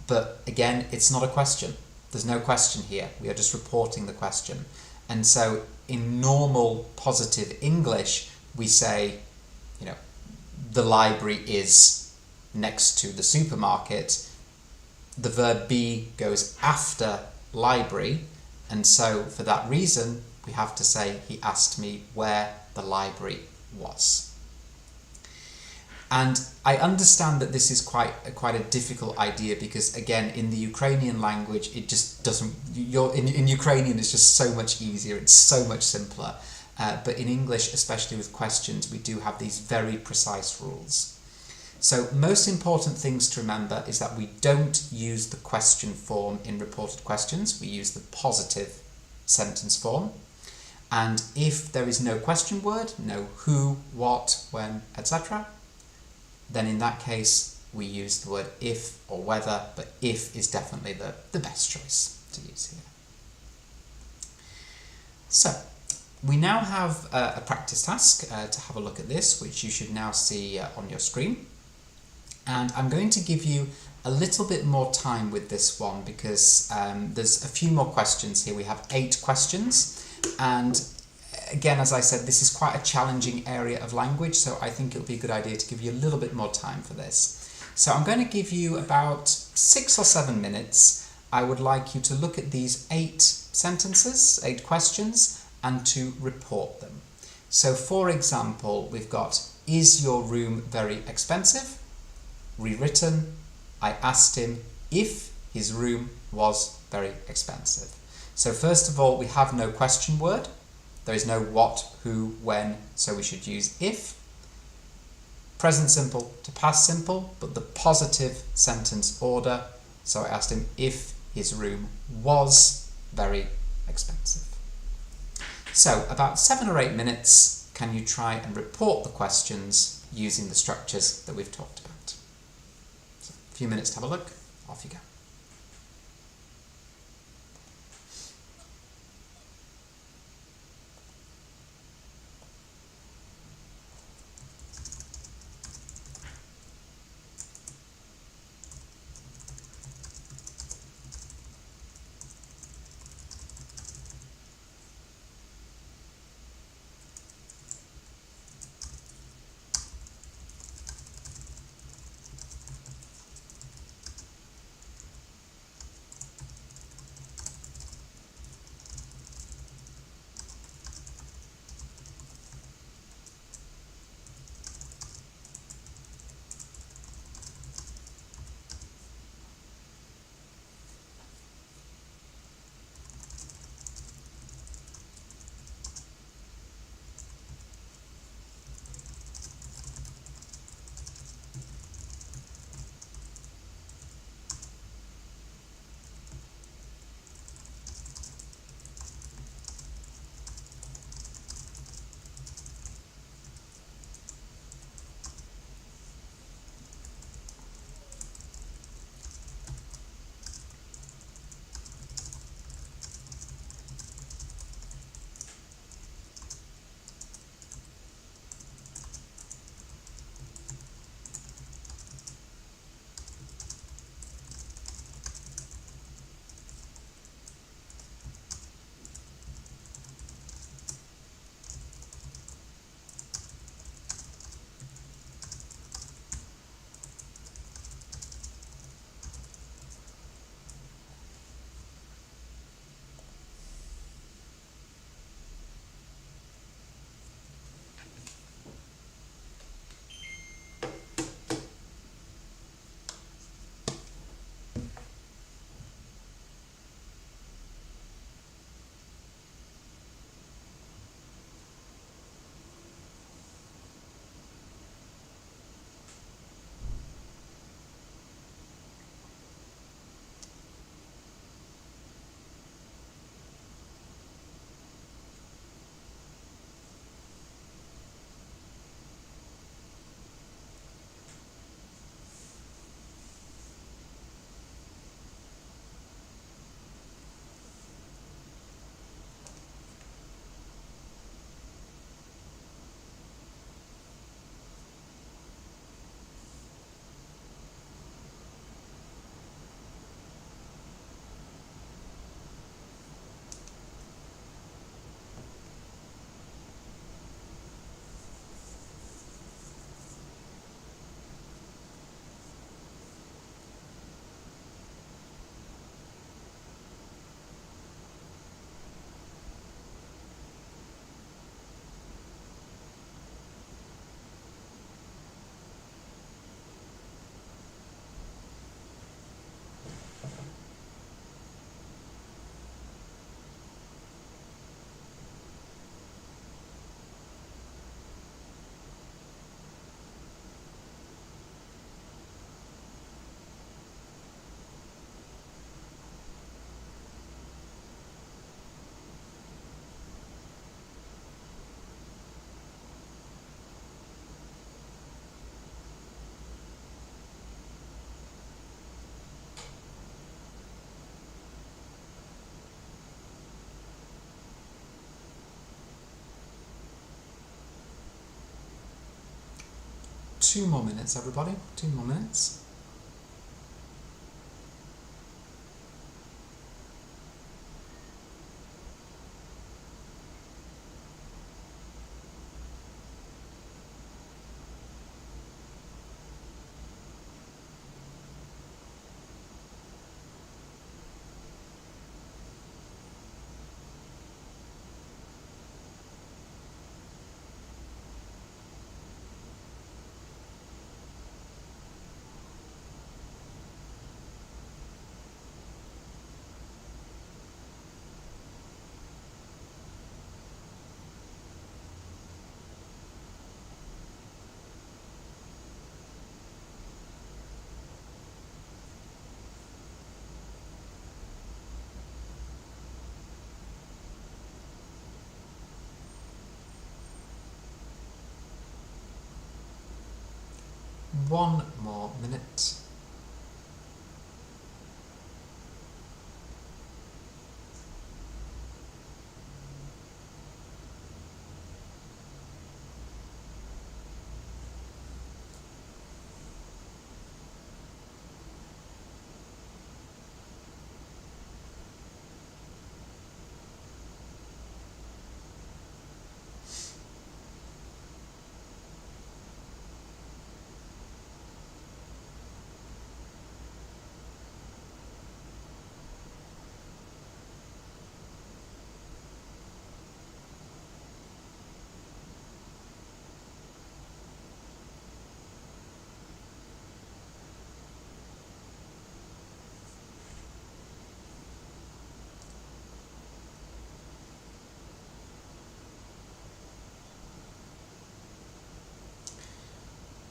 But again, it's not a question. There's no question here. We are just reporting the question. And so in normal positive English, we say, you know, the library is next to the supermarket, the verb be goes after library, and so for that reason we have to say he asked me where the library was. And I understand that this is quite a difficult idea because, again, in the Ukrainian language, it just doesn't. In Ukrainian, it's just so much easier. It's so much simpler. But in English, especially with questions, we do have these very precise rules. So, most important things to remember is that we don't use the question form in reported questions. We use the positive sentence form. And if there is no question word, no who, what, when, etc., then in that case we use the word if or whether, but if is definitely the best choice to use here. So, we now have a practice task to have a look at this, which you should now see on your screen. And I'm going to give you a little bit more time with this one because there's a few more questions here. We have 8 questions, and again, as I said, this is quite a challenging area of language, so I think it would be a good idea to give you a little bit more time for this. So I'm going to give you about 6 or 7 minutes. I would like you to look at these 8 sentences, 8 questions, and to report them. So for example, we've got, is your room very expensive? Rewritten, I asked him if his room was very expensive. So first of all, we have no question word. There is no what, who, when, so we should use if. Present simple to past simple, but the positive sentence order. So I asked him if his room was very expensive. So about 7 or 8 minutes, can you try and report the questions using the structures that we've talked about? So a few minutes to have a look. Off you go. 2 more minutes, everybody. 2 more minutes. One more minute.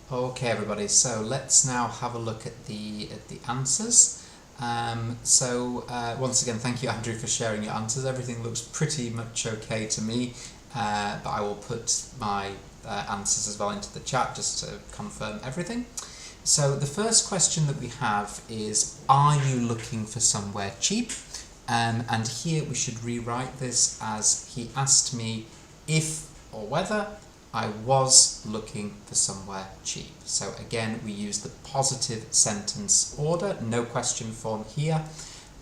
Okay, everybody, so let's now have a look at the answers. Once again, thank you, Andrew, for sharing your answers. Everything looks pretty much okay to me, but I will put my answers as well into the chat just to confirm everything. So the first question that we have is, are you looking for somewhere cheap? And here we should rewrite this as he asked me if or whether I was looking for somewhere cheap. So again, we use the positive sentence order, no question form here,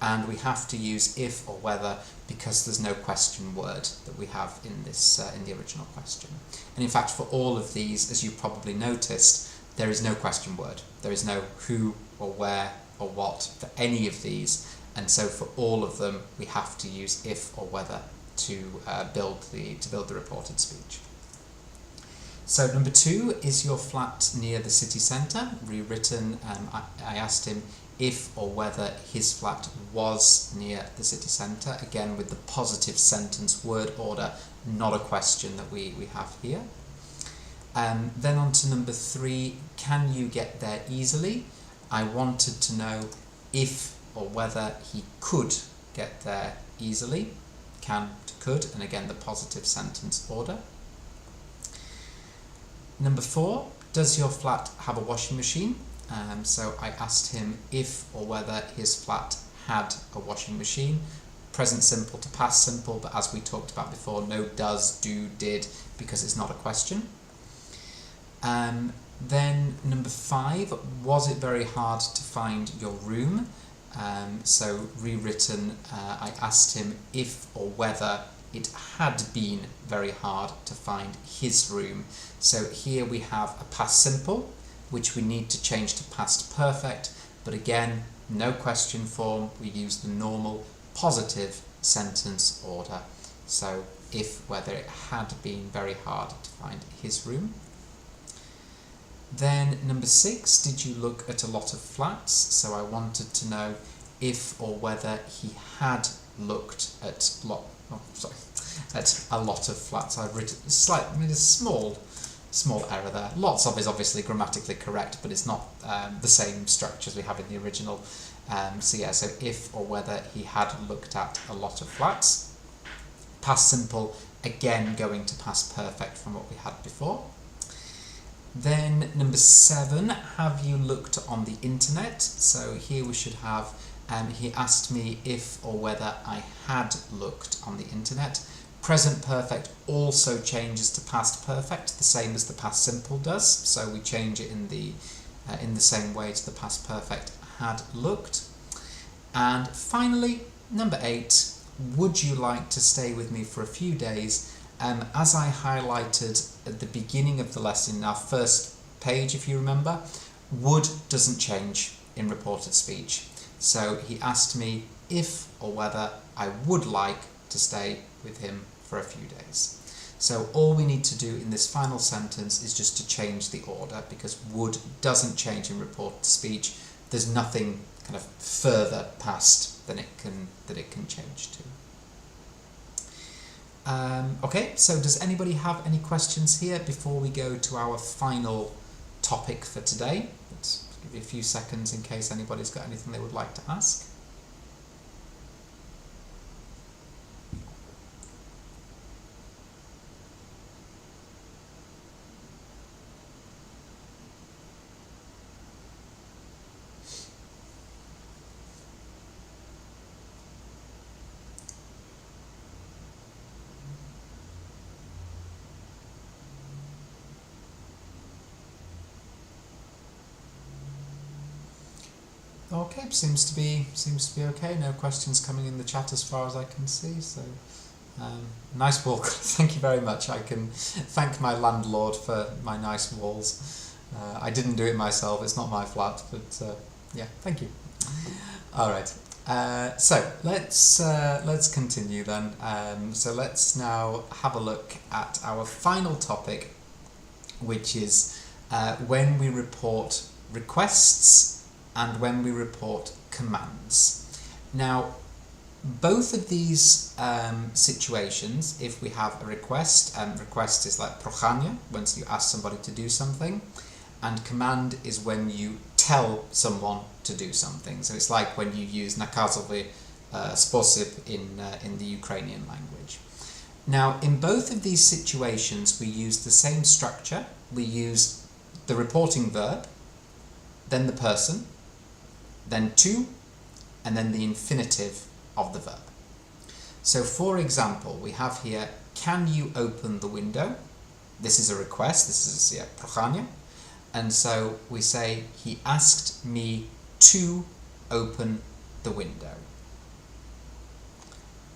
and we have to use if or whether because there's no question word that we have in this in the original question. And in fact, for all of these, as you probably noticed, there is no question word. There is no who or where or what for any of these, and so for all of them, we have to use if or whether to build the reported speech. So number 2, is your flat near the city centre? Rewritten, I asked him if or whether his flat was near the city centre, again with the positive sentence word order, not a question that we have here. Then on to number 3, can you get there easily? I wanted to know if or whether he could get there easily, can to could, and again the positive sentence order. Number 4, does your flat have a washing machine? So I asked him if or whether his flat had a washing machine. Present simple to past simple, but as we talked about before, no does, do, did, because it's not a question. Then number 5, was it very hard to find your room? So rewritten, I asked him if or whether it had been very hard to find his room. So here we have a past simple, which we need to change to past perfect, but again, no question form, we use the normal positive sentence order. So if, whether it had been very hard to find his room. Then number 6, did you look at a lot of flats? So I wanted to know if or whether he had looked at a lot of flats. I've written a small error there. Lots of is obviously grammatically correct, but it's not the same structure as we have in the original. So if or whether he had looked at a lot of flats. Past simple, again going to past perfect from what we had before. Then number 7, have you looked on the internet? So here we should have, he asked me if or whether I had looked on the internet. Present perfect also changes to past perfect, the same as the past simple does. So we change it in the same way to the past perfect had looked. And finally, number 8, would you like to stay with me for a few days? As I highlighted at the beginning of the lesson, in our first page, if you remember, would doesn't change in reported speech. So he asked me if or whether I would like to stay with him for a few days. So all we need to do in this final sentence is just to change the order, because would doesn't change in reported speech. There's nothing kind of further past than it can change to. Okay, so does anybody have any questions here before we go to our final topic for today? Let's give you a few seconds in case anybody's got anything they would like to ask. Okay, seems to be okay. No questions coming in the chat as far as I can see. So, nice wall. Thank you very much. I can thank my landlord for my nice walls. I didn't do it myself. It's not my flat, but yeah, thank you. All right. So let's continue then. So let's now have a look at our final topic, which is when we report requests and when we report commands. Now, both of these situations, if we have a request, request is like prochanie, when you ask somebody to do something, and command is when you tell someone to do something. So it's like when you use nakazowy sposób in the Ukrainian language. Now, in both of these situations, we use the same structure. We use the reporting verb, then the person, then to, and then the infinitive of the verb. So for example, we have here, can you open the window? This is a request, this is prochanie. And so we say, he asked me to open the window.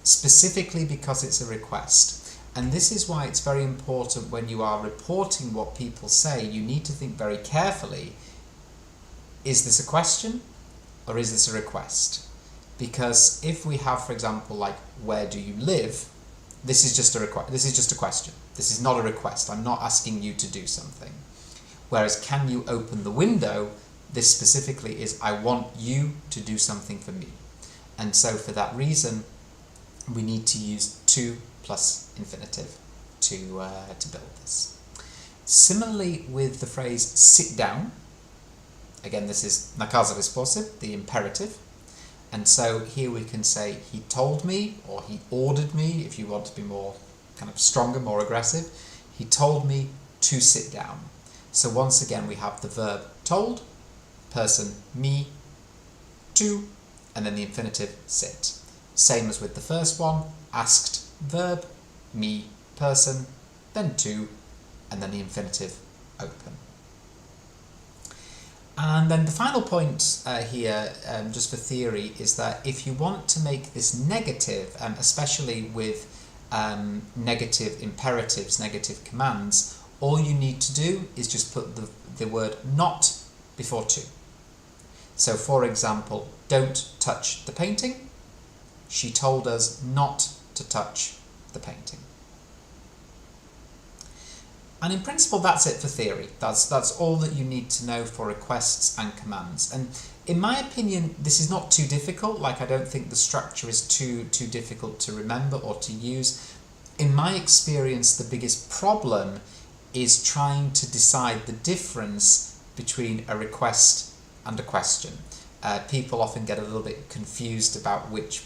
Specifically because it's a request. And this is why it's very important when you are reporting what people say, you need to think very carefully, is this a question or is this a request? Because if we have, for example, like, where do you live? This is just a request. This is just a question. This is not a request. I'm not asking you to do something. Whereas, can you open the window? This specifically is, I want you to do something for me. And so for that reason, we need to use to plus infinitive to build this. Similarly with the phrase sit down, again this is nakazowy sposób, the imperative, and so here we can say he told me, or he ordered me, if you want to be more kind of stronger, more aggressive, he told me to sit down. So once again we have the verb told, person me, to, and then the infinitive sit. Same as with the first one, asked verb, me, person, then to, and then the infinitive open. And then the final point here, just for theory, is that if you want to make this negative, especially with negative imperatives, negative commands, all you need to do is just put the word not before to. So for example, don't touch the painting. She told us not to touch the painting. And in principle, that's it for theory. That's all that you need to know for requests and commands. And in my opinion, this is not too difficult. Like, I don't think the structure is too difficult to remember or to use. In my experience, the biggest problem is trying to decide the difference between a request and a question. People often get a little bit confused about which,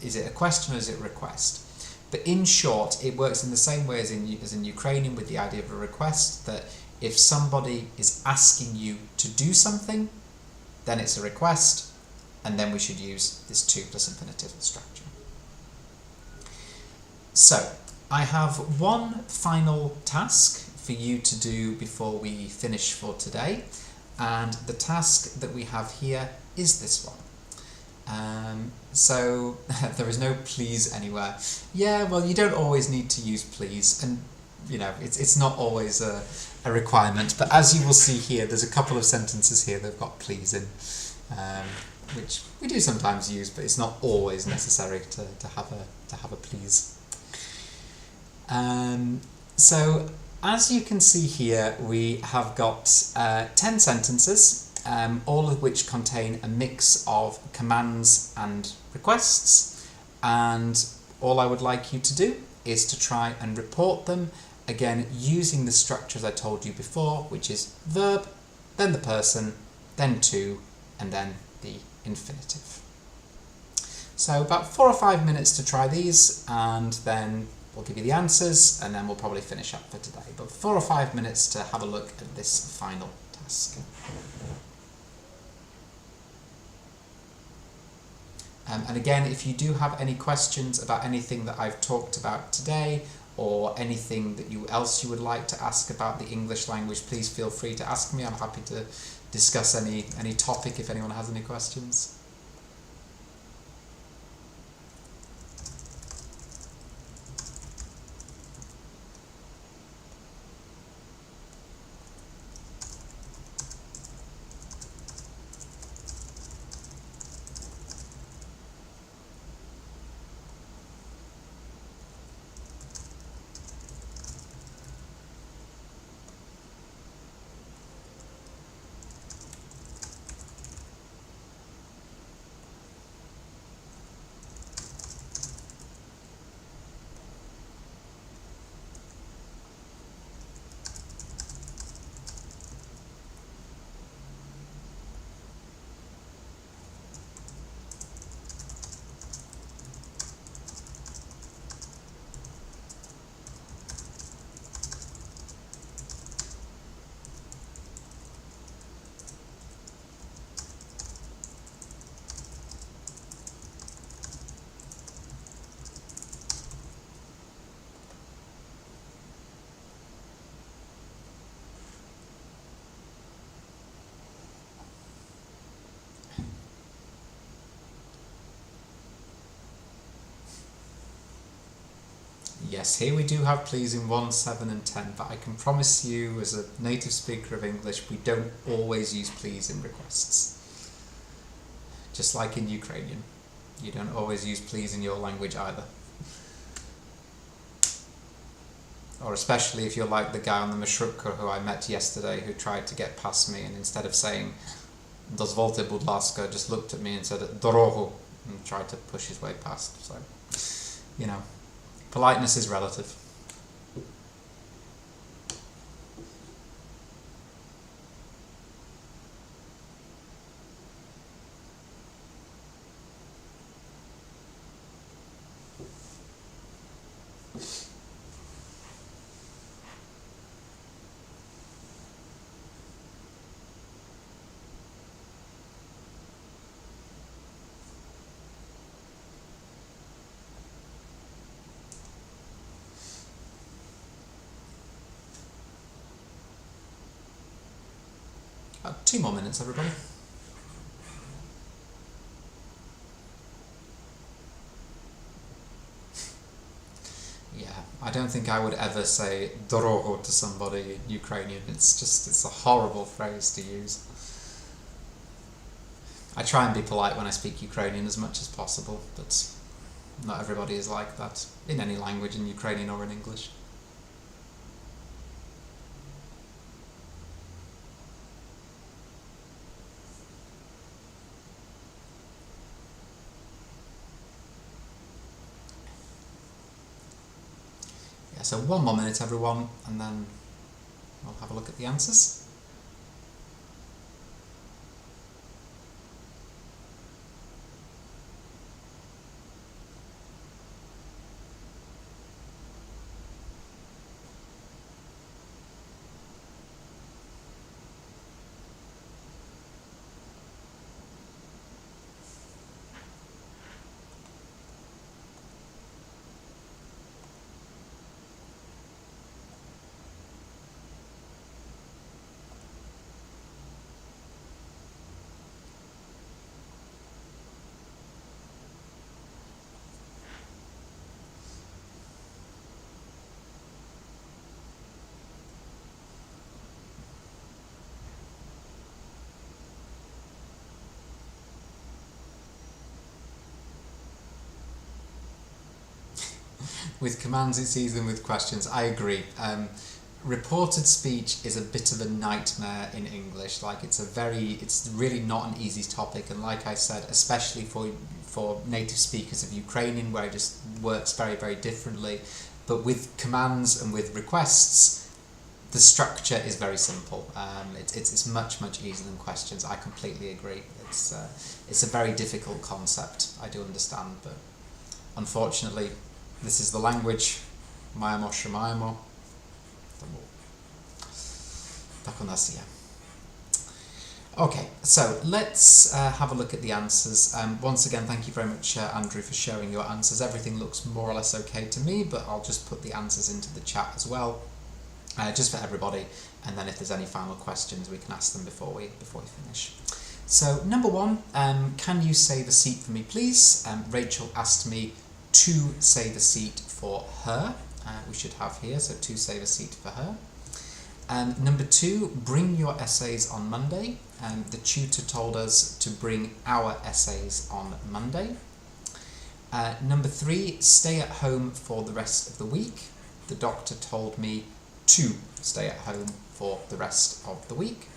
is it a question or is it a request? But in short, it works in the same way as in Ukrainian with the idea of a request, that if somebody is asking you to do something, then it's a request, and then we should use this to plus infinitive structure. So, I have one final task for you to do before we finish for today, and the task that we have here is this one. So there is no please anywhere. Yeah, well, you don't always need to use please, and you know, it's not always a requirement, but as you will see here, there's a couple of sentences here that have got please in, which we do sometimes use, but it's not always necessary to have a please. So as you can see here, we have got 10 sentences, all of which contain a mix of commands and requests, and all I would like you to do is to try and report them, again using the structure as I told you before, which is verb, then the person, then to, and then the infinitive. So about 4 or 5 minutes to try these, and then we'll give you the answers, and then we'll probably finish up for today. But 4 or 5 minutes to have a look at this final task. And again, if you do have any questions about anything that I've talked about today, or anything that else you would like to ask about the English language, please feel free to ask me. I'm happy to discuss any topic if anyone has any questions. Yes, here we do have please in 1, 7 and 10, but I can promise you as a native speaker of English, we don't always use please in requests. Just like in Ukrainian, you don't always use please in your language either. Or especially if you're like the guy on the marshrutka who I met yesterday who tried to get past me, and instead of saying "Дозвольте, будь ласка," just looked at me and said "Дорогу" and tried to push his way past. So, you know, politeness is relative. About 2 more minutes, everybody. Yeah, I don't think I would ever say "dorogo" to somebody in Ukrainian. It's a horrible phrase to use. I try and be polite when I speak Ukrainian as much as possible, but not everybody is like that, in any language, in Ukrainian or in English. So 1 more minute, everyone, and then we'll have a look at the answers. With commands it's easier than with questions. I agree. Reported speech is a bit of a nightmare in English. Like it's really not an easy topic, and like I said, especially for native speakers of Ukrainian, where it just works very, very differently. But with commands and with requests, the structure is very simple. It's much, much easier than questions. I completely agree. It's a very difficult concept. I do understand, but unfortunately, this is the language. Маємо, що маємо. Тому так у нас є. Okay, so let's have a look at the answers. Once again, thank you very much, Andrew, for sharing your answers. Everything looks more or less okay to me, but I'll just put the answers into the chat as well, just for everybody. And then if there's any final questions, we can ask them before we finish. So number one, can you save a seat for me, please? Rachel asked me to save a seat for her. We should have here, so to save a seat for her. Number two, bring your essays on Monday. The tutor told us to bring our essays on Monday. Number three, stay at home for the rest of the week. The doctor told me to stay at home for the rest of the week.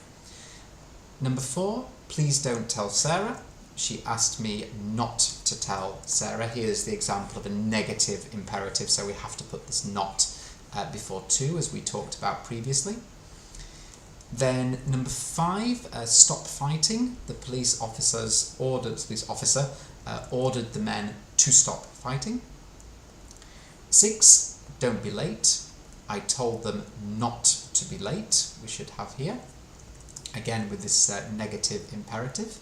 Number four, please don't tell Sarah. She asked me not to tell Sarah. Here's the example of a negative imperative, so we have to put this not before to, as we talked about previously. Then number five, stop fighting. The police officer ordered the men to stop fighting. 6, don't be late. I told them not to be late. We should have here, again with this negative imperative.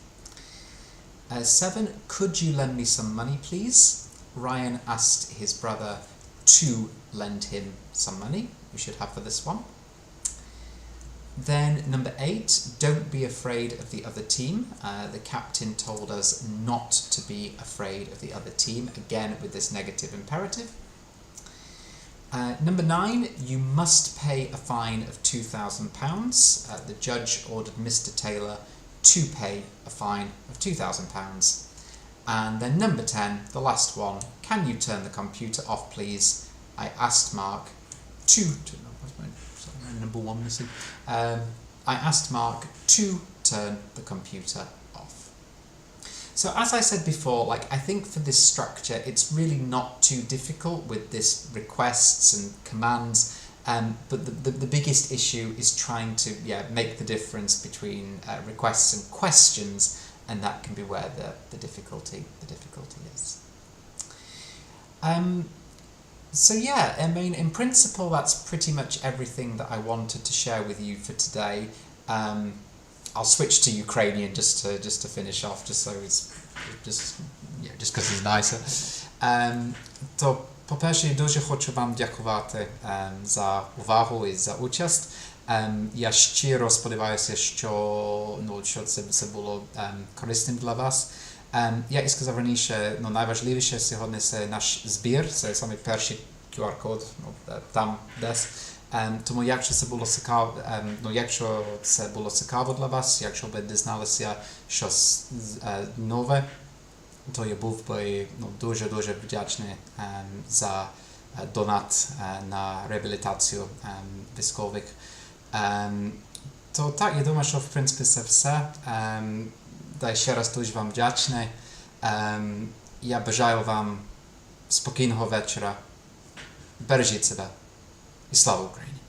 7, could you lend me some money, please? Ryan asked his brother to lend him some money. We should have for this one. Then number 8, don't be afraid of the other team. The captain told us not to be afraid of the other team, again with this negative imperative. Number 9, you must pay a fine of £2,000. The judge ordered Mr. Taylor to pay a fine of £2,000. And then number 10, the last one, can you turn the computer off, please? I asked Mark to number 1 missing. I asked Mark to turn the computer off. So as I said before, like I think for this structure, it's really not too difficult with this requests and commands. But the biggest issue is trying to make the difference between requests and questions, and that can be where the difficulty is. So yeah, I mean, in principle, that's pretty much everything that I wanted to share with you for today. I'll switch to Ukrainian just to finish off, just because it's nicer. То по-перше, я дуже хочу вам дякувати за увагу і за участь. Я щиро сподіваюся, що це було корисним для вас. Як і сказав раніше, найважливіше сьогодні це наш збір, це саме перший QR-код, там десь. Тому якщо це було цікаво для вас, якщо ви дізналися щось нове, то я був би дуже вдячний за донат на реабілітацію військових. То так, я думаю, що в принципі це все. Та ще раз дуже вам вдячний. Я бажаю вам спокійного вечора. Бережіть себе. І слава Україні!